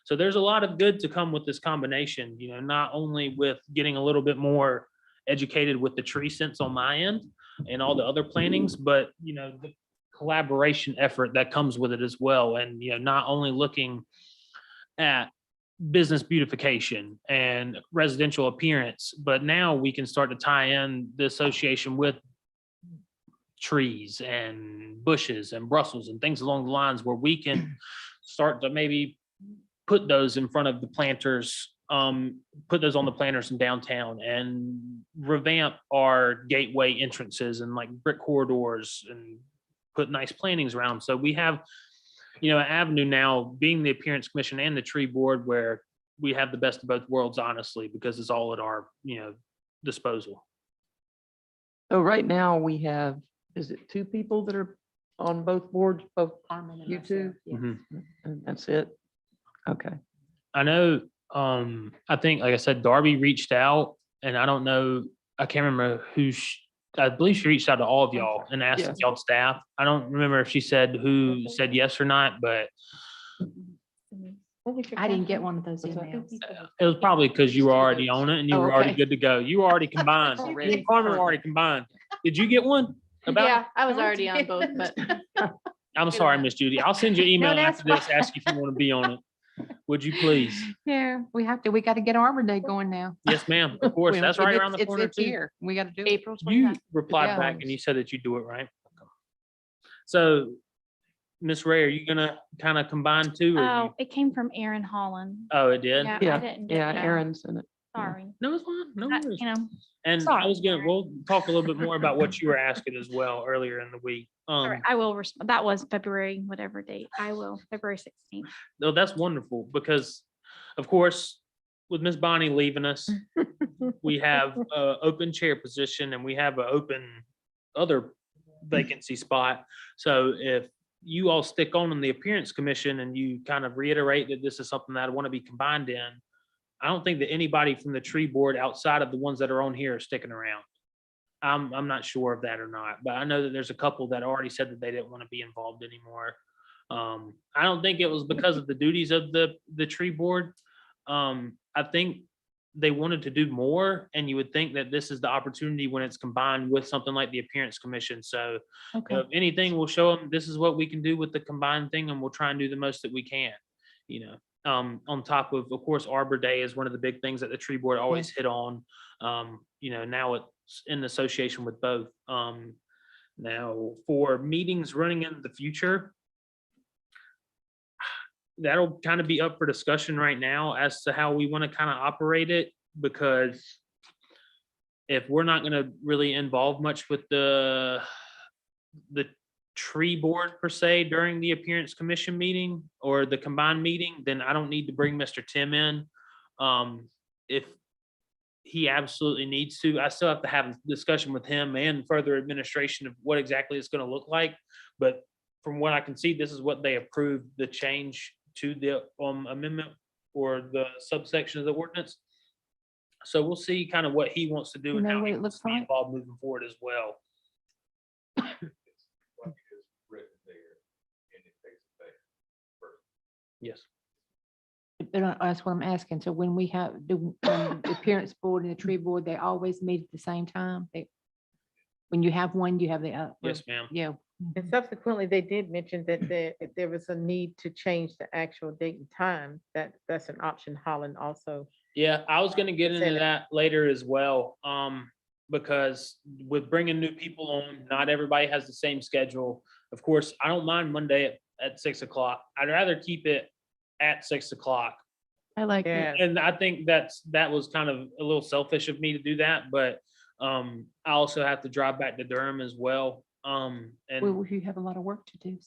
So there's a lot of good to come with this combination, you know, not only with getting a little bit more educated with the tree sense on my end and all the other plannings, but, you know, the collaboration effort that comes with it as well. And, you know, not only looking at business beautification and residential appearance, but now we can start to tie in the association with trees and bushes and Brussels and things along the lines where we can start to maybe put those in front of the planters put those on the planners in downtown and revamp our gateway entrances and like brick corridors and put nice plantings around 'em. So we have, an avenue now, being the appearance commission and the tree board, where we have the best of both worlds, honestly, because it's all at our, disposal. So right now we have, is it 2 people that are on both boards, both, Carmen and You too? myself, yeah. Mhm. and that's it? Okay. I know, I think, like I said, Darby reached out, and I don't know, I can't remember I believe she reached out to all of y'all and asked Yeah. if y'all staff. I don't remember if she said who said yes or not, but What was your I didn't get question? one of those What's that? emails. it was probably because you were already on it and you Oh, were already okay. good to go. You were already combined. You and Carmen were already combined. Did you get one? Yeah, I was No, already on it's- both, but I'm sorry, Miss Judy. I'll send you an email that's after this, fine. ask you if you want to be on it. Would you please? Yeah, we got to get Arbor Day going now. Yes, ma'am. Of course. We- That's right it's- around the it's- corner it's too. here. We got to do it. April You 29th. replied Yeah. back and you said that you do it, right? So, Miss Ray, are you gonna kind of combine two? Or Oh, you? it came from Aaron Holland. Oh, it did? Yeah, I Yeah, didn't yeah, get that. Aaron's in it. Sorry. No, it's fine. No worries. And I sorry, was gonna, Aaron. we'll talk a little bit more about what you were asking as well earlier in the week. All right, I will, that was February, whatever date. I will, February 16th. No, that's wonderful because, of course, with Miss Bonnie leaving us, we have a open chair position and we have an open other vacancy spot. So if you all stick on in the appearance commission and you kind of reiterate that this is something that I want to be combined in, I don't think that anybody from the tree board outside of the ones that are on here are sticking around. I'm not sure of that or not, but I know that there's a couple that already said that they didn't want to be involved anymore. I don't think it was because of the duties of the tree board. I think they wanted to do more, and you would think that this is the opportunity when it's combined with something like the appearance commission. So Okay. if anything, we'll show them this is what we can do with the combined thing, and we'll try and do the most that we can, on top of course, Arbor Day is one of the big things that the tree board always hit on. Now it's in association with both. Now for meetings running in the future, that'll kind of be up for discussion right now as to how we want to kind of operate it, because if we're not going to really involve much with the tree board per se during the appearance commission meeting or the combined meeting, then I don't need to bring Mr. Tim in. If he absolutely needs to, I still have to have a discussion with him and further administration of what exactly it's going to look like. But from what I can see, this is what they approved, the change to the amendment or the subsection of the ordinance. So we'll see kind of what he wants to do You and know how what he it wants looks to be like? involved moving forward as well. Like it is written there and it takes effect first. Yes. That's what I'm asking. So when we have when the appearance board and the tree board, they always meet at the same time? When you have one, you have the other? Yes, ma'am. Yeah. And subsequently, they did mention that if there was a need to change the actual date and time, that's an option Holland also. Yeah, I was gonna get into Senate. that later as well, because with bringing new people on, not everybody has the same schedule. Of course, I don't mind Monday at 6 o'clock. I'd rather keep it at 6 o'clock. I like Yeah. And I think that was kind of a little selfish of me to do that, but I also have to drive back to Durham as well. And Well, you have a lot of work to do.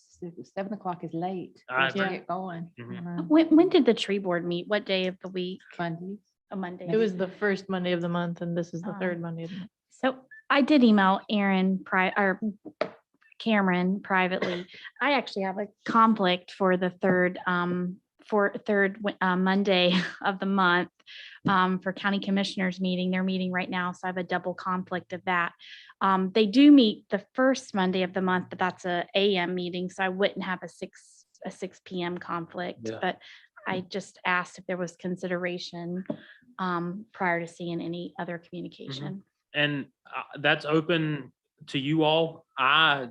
7 o'clock is late. I Once you agree. get going. Mhm. When did the tree board meet? What day of the week? Mondays. A Monday. it was the first Monday of the month and this is the third Um, Monday of the month. So I did email Aaron or Cameron privately. I actually have a conflict for the third Monday of the month for county commissioners meeting. They're meeting right now, so I have a double conflict of that. They do meet the first Monday of the month, but that's a AM meeting, so I wouldn't have a 6 PM conflict. Yeah. But I just asked if there was consideration prior to seeing any other communication. And that's open to you all. I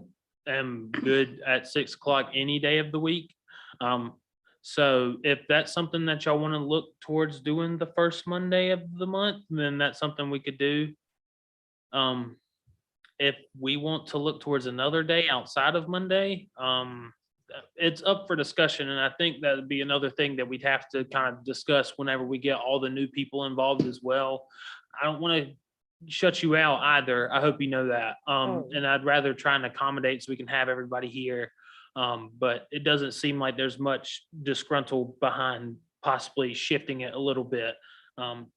am good at 6 o'clock any day of the week. So if that's something that y'all want to look towards doing the first Monday of the month, then that's something we could do. If we want to look towards another day outside of Monday, it's up for discussion, and I think that would be another thing that we'd have to kind of discuss whenever we get all the new people involved as well. I don't want to shut you out either. I hope you know that. And I'd rather try and accommodate so we can have everybody here. But it doesn't seem like there's much disgruntled behind possibly shifting it a little bit.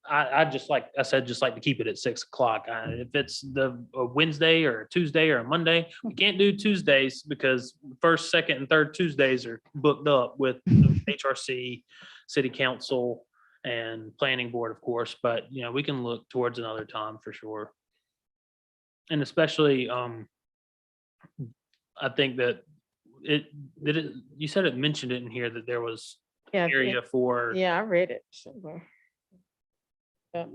I just like I said, just like to keep it at 6 o'clock. If it's a Wednesday or a Tuesday or a Monday, we can't do Tuesdays because first, second, and third Tuesdays are booked up with the HRC, City Council, and Planning Board, of course. But you know, we can look towards another time for sure. And especially, I think that you said it mentioned it in here that there was Yeah, area for. yeah, I read it. somewhere. Yep.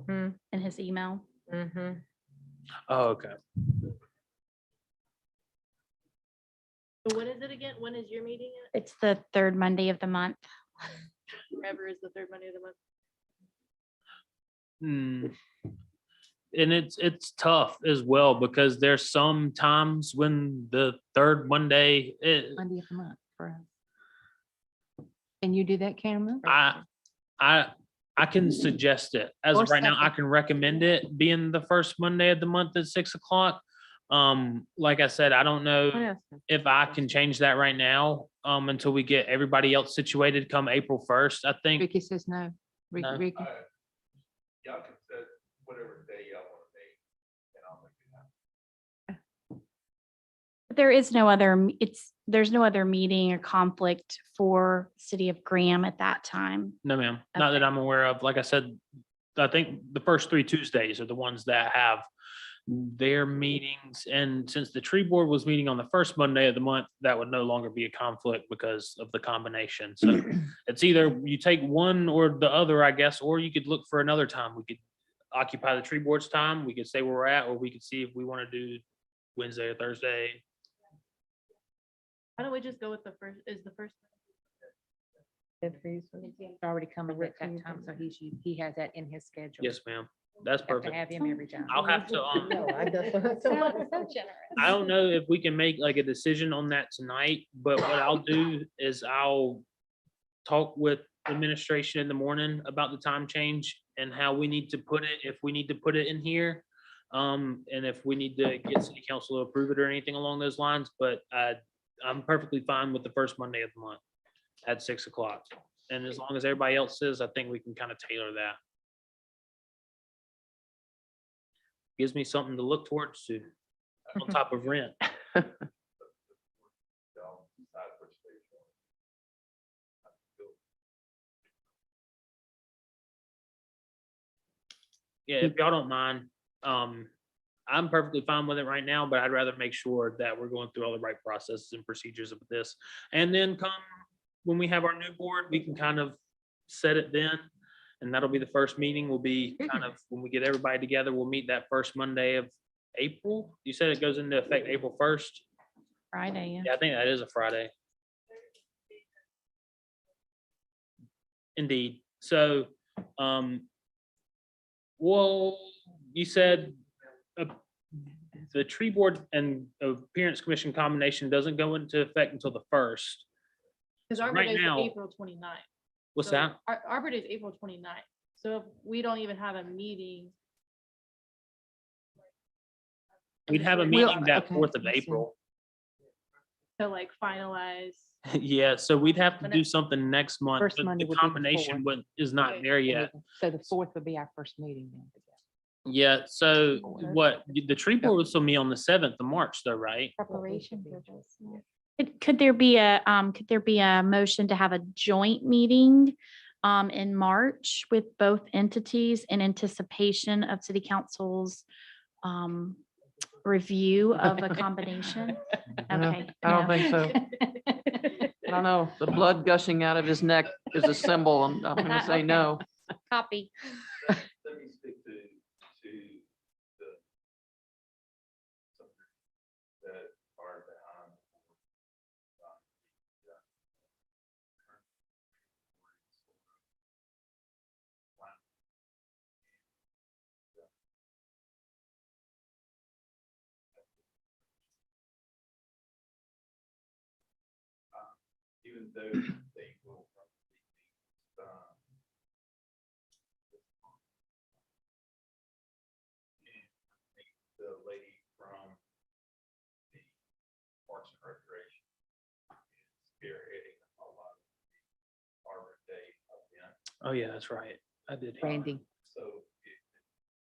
In his email. Mhm. Oh, okay. So when is it again? When is your meeting at? It's the third Monday of the month. Forever is the third Monday of the month. And it's tough as well because there's some times when the third Monday, Monday of the month for us. Can you do that, Cameron? I can suggest it. As Or of right now, I second. can recommend it being the first Monday of the month at 6 o'clock. Like I said, I don't know What else? if I can change that right now, until we get everybody else situated come April 1st, I think. Ricky says no. No. Ricky, Y'all can set whatever day y'all want to make, and I'll make it happen. But there's no other meeting or conflict for City of Graham at that time. No, ma'am, not that Okay. I'm aware of. Like I said, I think the first 3 Tuesdays are the ones that have their meetings. And since the tree board was meeting on the first Monday of the month, that would no longer be a conflict because of the combination. So it's either you take one or the other, I guess, or you could look for another time. We could occupy the tree board's time. We could say where we're at, or we could see if we want to do Wednesday or Thursday. Why don't we just go with the first, is the first? he's already coming at that time, so he has that in his schedule. Yes, ma'am. That's Have to perfect. have him every time. I'll have to, I don't know if we can make like a decision on that tonight, but what I'll do is I'll talk with administration in the morning about the time change and how we need to put it, if we need to put it in here. And if we need to get city council to approve it or anything along those lines, but I'm perfectly fine with the first Monday of the month at 6 o'clock. And as long as everybody else says, I think we can kind of tailor that. Gives me something to look towards to on top of rent. Y'all decide which day you want. Yeah, if y'all don't mind, I'm perfectly fine with it right now, but I'd rather make sure that we're going through all the right processes and procedures of this. And then come, when we have our new board, we can kind of set it then. And that'll be the first meeting will be kind of, when we get everybody together, we'll meet that first Monday of April. You said it goes into effect April 1st? Friday, yeah. Yeah, I think that is a Friday. Indeed. So, well, you said the tree board and appearance commission combination doesn't go into effect until the 1st. Because So Arbor right Day is now- April 29th. What's So that? Arbor Day is April 29th. So if we don't even have a meeting. We'd have a We'll- meeting that okay, 4th of let's see. April. To like finalize. Yeah, so we'd have to But do something next month. First but Monday The would be the combination 4th. would- is not Okay. there yet. So the 4th would be our first meeting then. Yeah, so Okay. what, the tree board will still meet on the 7th of March though, right? Preparation. Could there be a motion to have a joint meeting in March with both entities in anticipation of city council's review of a combination? Okay. I don't no. think so. I don't know. The blood gushing out of his neck is a symbol. I'm gonna say Okay. no. Copy. Let me speak to the that are behind. even though they will probably be, and I think the lady from the Parks and Recreation is spearheading a lot of the Arbor Day event. Oh, yeah, that's right. I did. hear. Brandy. So it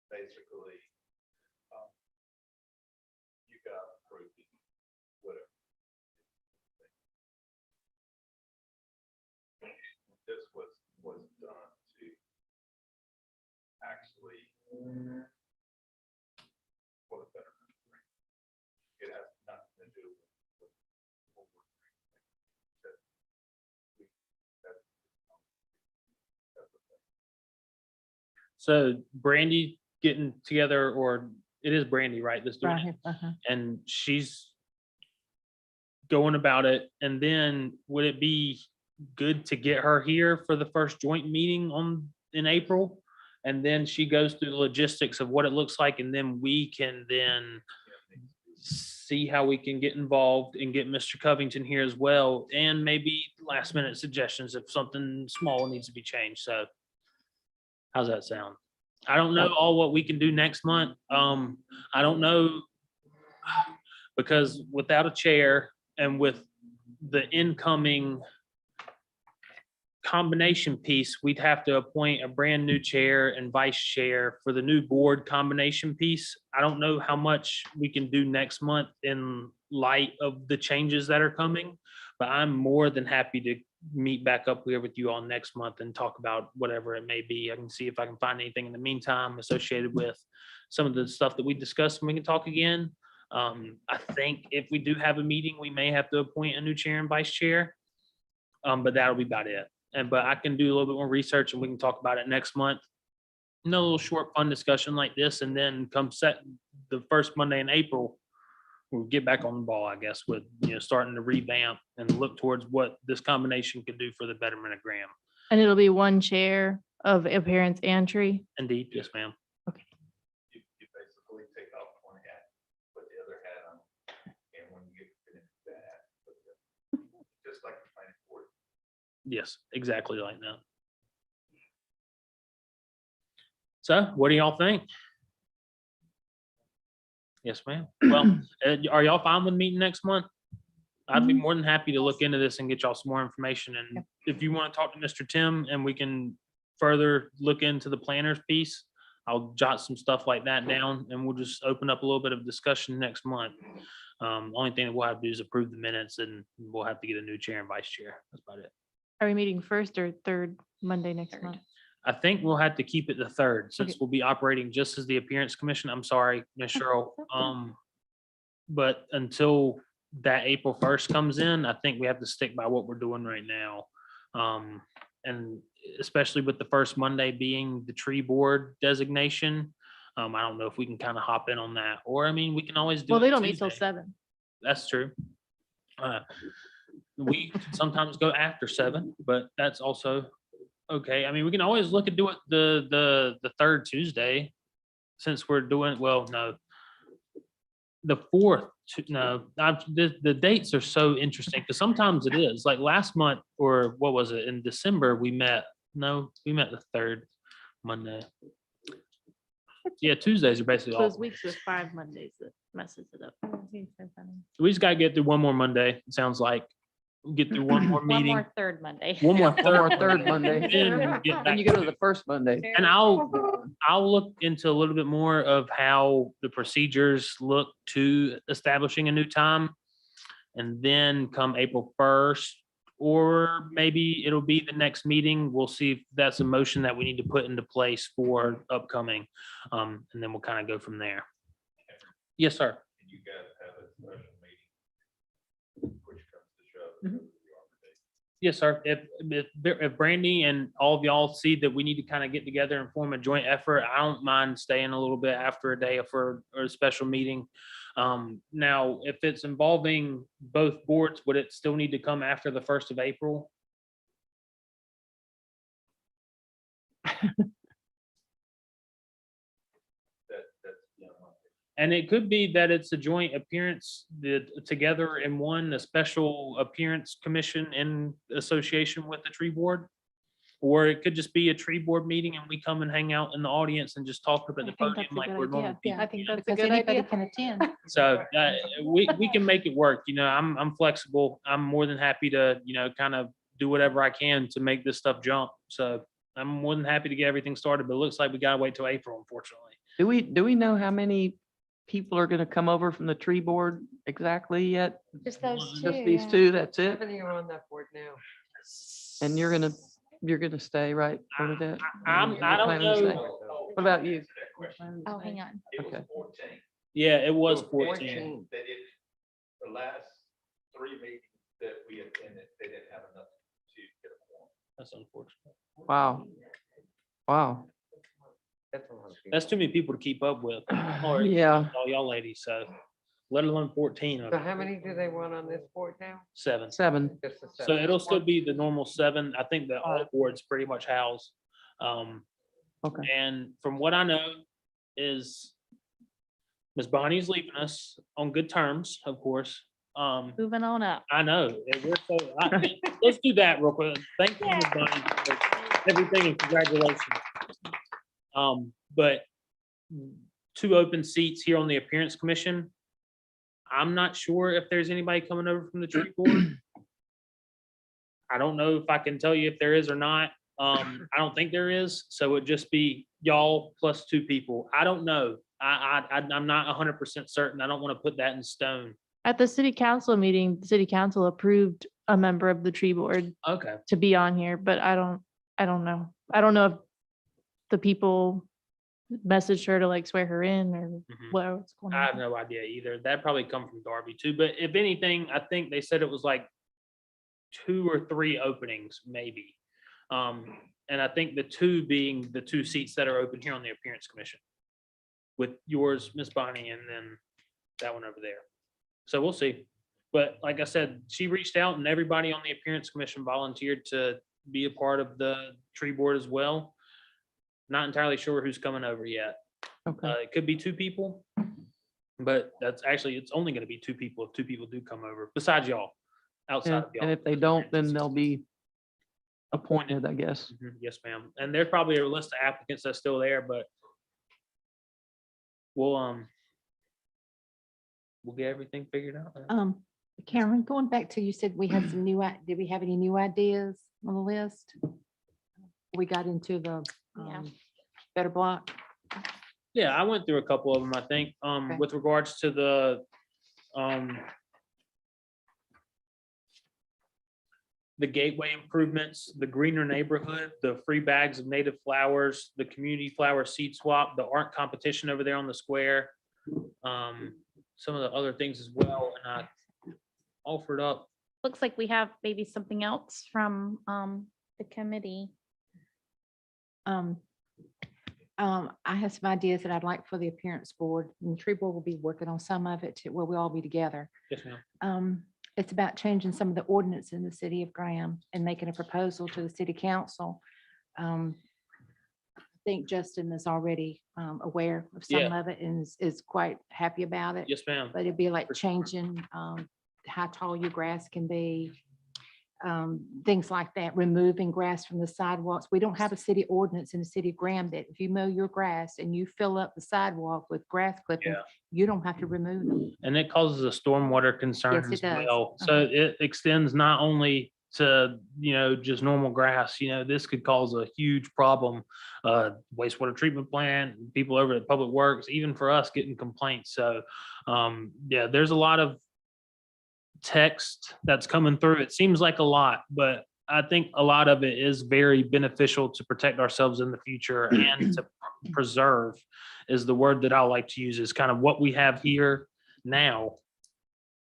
basically, you got approved it, whatever. This was done to actually, for the better. It has nothing to do with what we're doing. That's the thing. So Brandy getting together, or it is Brandy, right? This doing Right it? here, uh-huh. And she's going about it. And then would it be good to get her here for the first joint meeting in April? And then she goes through the logistics of what it looks like, and then we can then see how we can get involved and get Mr. Covington here as well, and maybe last minute suggestions if something small needs to be changed. So how's that sound? I don't know all what we can do next month. I don't know, because without a chair and with the incoming combination piece, we'd have to appoint a brand new chair and vice chair for the new board combination piece. I don't know how much we can do next month in light of the changes that are coming, but I'm more than happy to meet back up here with you all next month and talk about whatever it may be. I can see if I can find anything in the meantime associated with some of the stuff that we discussed, and we can talk again. I think if we do have a meeting, we may have to appoint a new chair and vice chair. But that'll be about it. But I can do a little bit more research and we can talk about it next month. No little short fun discussion like this, and then come set the first Monday in April, we'll get back on the ball, I guess, with, starting to revamp and look towards what this combination could do for the betterment of Graham. And it'll be one chair of appearance and tree. Indeed, yes, ma'am. You basically take off one hat, put the other hat on, and when you get finished with that, just like the planning board. Yes, exactly like that. So what do y'all think? Yes, ma'am. Well, are y'all fine with meeting next month? I'd be more than happy to look into this and get y'all some more information. And if you want to talk to Mr. Tim and we can further look into the planners piece, I'll jot some stuff like that down and we'll just open up a little bit of discussion next month. Only thing that we'll have to do is approve the minutes, and we'll have to get a new chair and vice chair. That's about it. Are we meeting first or third Monday next month? I think we'll have to keep it the third, since Okay. we'll be operating just as the appearance commission. I'm sorry, Ms. Cheryl. But until that April 1st comes in, I think we have to stick by what we're doing right now. And especially with the first Monday being the tree board designation, I don't know if we can kind of hop in on that, or, I mean, we can always do. Well, they it don't meet till Tuesday. 7. That's true. We sometimes go after 7, but that's also okay. I mean, we can always look at do it the third Tuesday, since we're doing, well, no. The 4th, no, the dates are so interesting, because sometimes it is, like last month, or what was it, in December, we met the 3rd Monday. Yeah, Tuesdays are basically Those all. weeks with 5 Mondays that messes it up. We just gotta get through one more Monday, it sounds like. Get through one more One meeting. more third Monday. One more One more third Monday. Then get Then back you go to to- the first Monday. And I'll look into a little bit more of how the procedures look to establishing a new time. And then come April 1st, or maybe it'll be the next meeting. We'll see if that's a motion that we need to put into place for upcoming. And then we'll kind of go from there. Yes, sir. And you guys have a special meeting, which comes to shove. Yes, sir. If Brandy and all of y'all see that we need to kind of get together and form a joint effort, I don't mind staying a little bit after a day or a special meeting. Now, if it's involving both boards, would it still need to come after the 1st of April? That's, And it could be that it's a joint appearance together in one, a special appearance commission in association with the tree board. Or it could just be a tree board meeting and we come and hang out in the audience and just talk up at the I think podium that's a like good we're idea. normal Yeah, people. I think you know? that's a Because good anybody idea. can attend. So we can make it work. I'm flexible. I'm more than happy to, kind of do whatever I can to make this stuff jump. So I'm more than happy to get everything started, but it looks like we gotta wait till April, unfortunately. Do we know how many people are gonna come over from the tree board exactly yet? Just those Just two, these yeah. two, that's it? How many are on that board now? And you're gonna stay, right, Bernadette? I You're don't planning to stay? know. What about you? Oh, hang on. It was Okay. 14. Yeah, it was Oh, 14. They did, the last 3 meetings that we attended, they didn't have enough to get a quorum. That's unfortunate. Wow. Wow. That's a lot of people. That's too many people to keep up with. Or Yeah. all y'all ladies, so let alone 14 of So them. how many do they want on this board now? 7. 7. Just the So seven. it'll still be the normal 7. I think the all boards pretty much house. Okay. And from what I know is Miss Bonnie's leaving us on good terms, of course. Moving on up. I know. Let's do that real quick. Thank you, Miss Bonnie, for everything and congratulations. But 2 open seats here on the appearance commission. I'm not sure if there's anybody coming over from the tree board. I don't know if I can tell you if there is or not. I don't think there is. So it'd just be y'all plus 2 people. I don't know. I'm not 100% certain. I don't want to put that in stone. At the city council meeting, the city council approved a member of the tree board Okay. to be on here, but I don't know. I don't know if the people messaged her to like swear her in or Mhm. what's going I have on. no idea either. That'd probably come from Darby too. But if anything, I think they said it was like 2 or 3 openings, maybe. And I think the 2 being the 2 seats that are open here on the appearance commission. With yours, Miss Bonnie, and then that one over there. So we'll see. But like I said, she reached out and everybody on the appearance commission volunteered to be a part of the tree board as well. Not entirely sure who's coming over yet. Okay. It could be 2 people, but it's only going to be 2 people if 2 people do come over, besides y'all, outside And of y'all. and if they don't, then they'll be appointed, I guess. Mhm, yes, ma'am. And there's probably a list of applicants that's still there, but we'll get everything figured out. Karen, going back to, you said we had some did we have any new ideas on the list? We got into the Yeah. better block. Yeah, I went through a couple of them, I think, Okay. with regards to the gateway improvements, the greener neighborhood, the free bags of native flowers, the community flower seed swap, the art competition over there on the square. Some of the other things as well, and I offered up. Looks like we have maybe something else from the committee. I have some ideas that I'd like for the appearance board, and the tree board will be working on some of it, where we'll all be together. Yes, ma'am. It's about changing some of the ordinance in the city of Graham and making a proposal to the city council. I think Justin is already aware of some Yeah. of it and is quite happy about it. Yes, ma'am. But it'd be like For sure. changing how tall your grass can be, things like that, removing grass from the sidewalks. We don't have a city ordinance in the city of Graham that if you mow your grass and you fill up the sidewalk with grass clippings, Yeah. you don't have to remove them. And it causes a stormwater concern Yes, it as does. well. So it extends not only to, just normal grass, this could cause a huge problem. Wastewater treatment plant, people over at Public Works, even for us getting complaints. So, yeah, there's a lot of text that's coming through. It seems like a lot, but I think a lot of it is very beneficial to protect ourselves in the future and to preserve is the word that I like to use, is kind of what we have here now,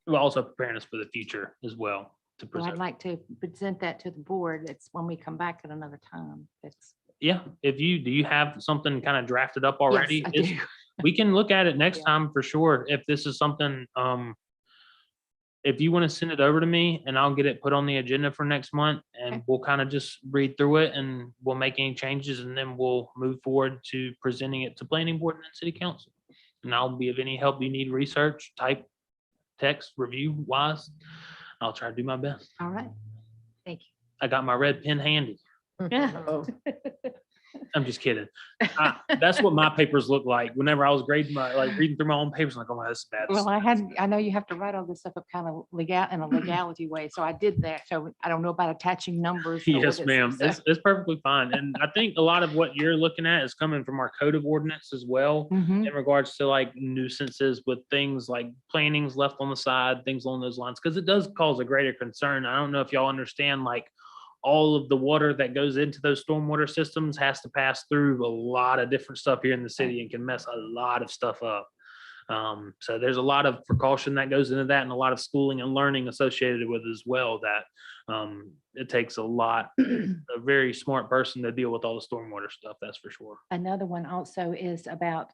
while also preparing us for the future as well to So I'd preserve. like to present that to the board. It's when we come back at another time. It's, Yeah, do you have something kind of drafted up already? yes, I It's- do. We can look at it next Yeah. time for sure. If this is something, if you want to send it over to me and I'll get it put on the agenda for next month and Okay. we'll kind of just read through it and we'll make any changes and then we'll move forward to presenting it to planning board and then city council. And I'll be of any help you need research, type, text, review wise. I'll try to do my best. All right. Thank you. I got my red pen handy. Oh, I'm just kidding. That's what my papers look like. Whenever I was grading my, like reading through my own papers, I'm like, oh my, this is bad. Well, I know you have to write all this stuff up kind of in a legality way, so I did that. So I don't know about attaching numbers. or Yes, this, ma'am. so- It's perfectly fine. And I think a lot of what you're looking at is coming from our code of ordinance as well. Mhm. In regards to like nuisances with things like plantings left on the side, things along those lines, because it does cause a greater concern. I don't know if y'all understand, like all of the water that goes into those stormwater systems has to pass through a lot of different stuff here in the city and can mess a lot of stuff up. So there's a lot of precaution that goes into that and a lot of schooling and learning associated with it as well, that it takes a very smart person to deal with all the stormwater stuff, that's for sure. Another one also is about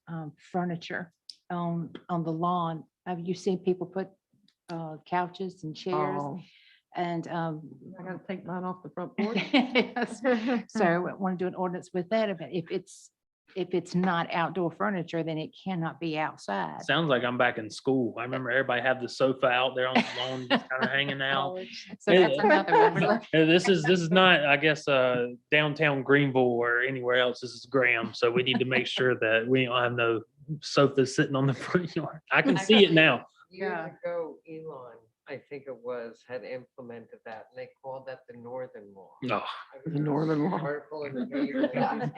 furniture on the lawn. Have you seen people put couches and chairs? oh, And I gotta take mine off the front porch. yes. So I want to do an ordinance with that. If it's not outdoor furniture, then it cannot be outside. Sounds like I'm back in school. I remember everybody had the sofa out there on the lawn, just kind of hanging out. So that's another one. We're looking- And this is not, I guess, downtown Greenville or anywhere else. This is Graham. So we need to make sure that we don't have no sofas sitting on the front yard. I can see it now. Years ago, Elon, I think it was, had implemented that, and they called that the Northern Law. No, The Northern Law. Article in the paper, they just came in,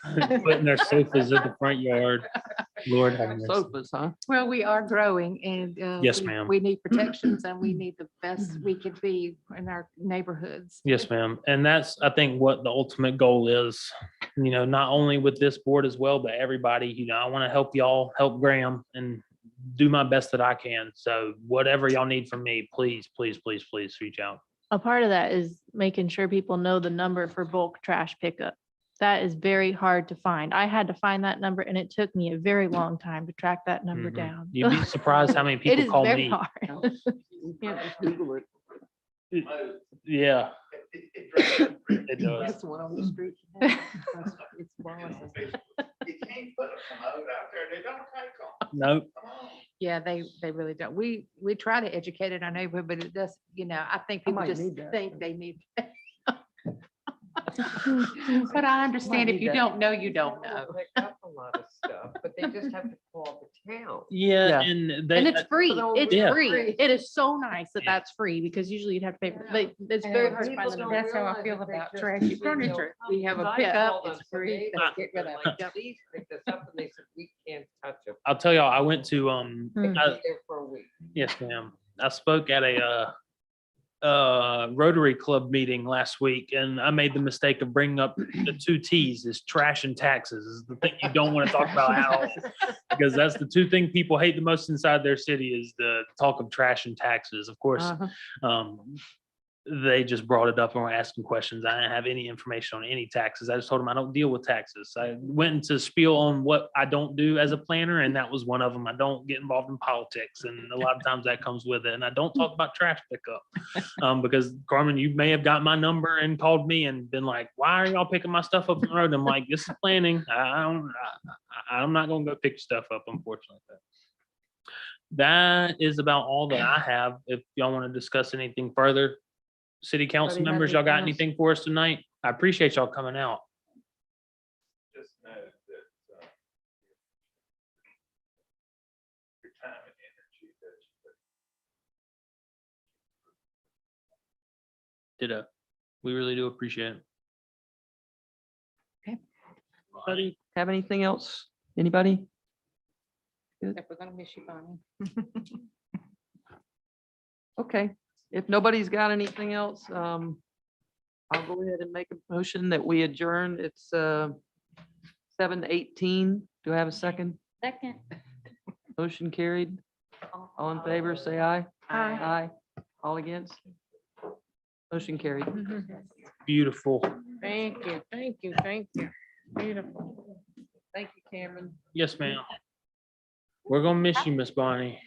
come down, it putting their sofas in the front yard. Lord have mercy. Sofas, huh? Well, we are growing and. Yes, we- ma'am. We need protections and we need the best we could be in our neighborhoods. Yes, ma'am. And that's, I think, what the ultimate goal is, not only with this board as well, but everybody, I want to help y'all, help Graham and do my best that I can. So whatever y'all need from me, please, please, please, please reach out. A part of that is making sure people know the number for bulk trash pickup. That is very hard to find. I had to find that number and it took me a very long time to track that number Mhm. down. You'd be surprised how many It people is call very me. hard. You can't just Google it. Yeah, it does. That's the one on the street. It's Wallace's. You can't put a commode out there, they don't take them. Nope. Come on. Yeah, they really don't. We try to educate in our neighborhood, but it does, I think people might just need that. think they need. But I understand if need you that. don't know, you don't People know. Pick up a lot of stuff, but they just have to call the town. Yeah, Yeah. and And it's free. But It's Yeah. free. It is so nice that Yeah. that's free because usually you'd have to pay, Yeah. but it's very And hard to find people the don't number. That's how I realize feel that they about just, trashy you know, furniture. We have a I pickup, called it's on free. Sunday, let's they get rid of were it. like, "Please pick this up," and they said, "We can't touch it." I'll tell y'all, I went to, Hmm. Be there for a week. yes, ma'am. I spoke at a Rotary Club meeting last week, and I made the mistake of bringing up the two T's, is trash and taxes, is the thing you don't want to talk about at all. Because that's the two things people hate the most inside their city, is the talk of trash and taxes. Of course, Uh-huh. they just brought it up and were asking questions. I didn't have any information on any taxes. I just told them I don't deal with taxes. I went into spiel on what I don't do as a planner, and that was one of them. I don't get involved in politics, and a lot of times that comes with it. And I don't talk about trash pickup because, Carmen, you may have got my number and called me and been like, "Why are y'all picking my stuff up on the road?" I'm like, "This is planning. I'm not going to go pick your stuff up, unfortunately." That is about all that I have. If y'all want to discuss anything further, city council Anybody have members, y'all got anything else? anything for us tonight? I appreciate y'all coming out. Just know that your time and energy that you put Ditto. We really do appreciate it. Okay. Anybody have anything else? Anybody? We're gonna miss you, Bonnie. Okay, if nobody's got anything else, I'll go ahead and make a motion that we adjourn. It's 7:18. Do I have a second? Second. Motion carried. All in favor, say aye. Aye. Aye. All against? Motion carried. Beautiful. Thank you, thank you, thank you. Beautiful. Thank you, Cameron. Yes, ma'am. We're gonna miss you, Miss Bonnie.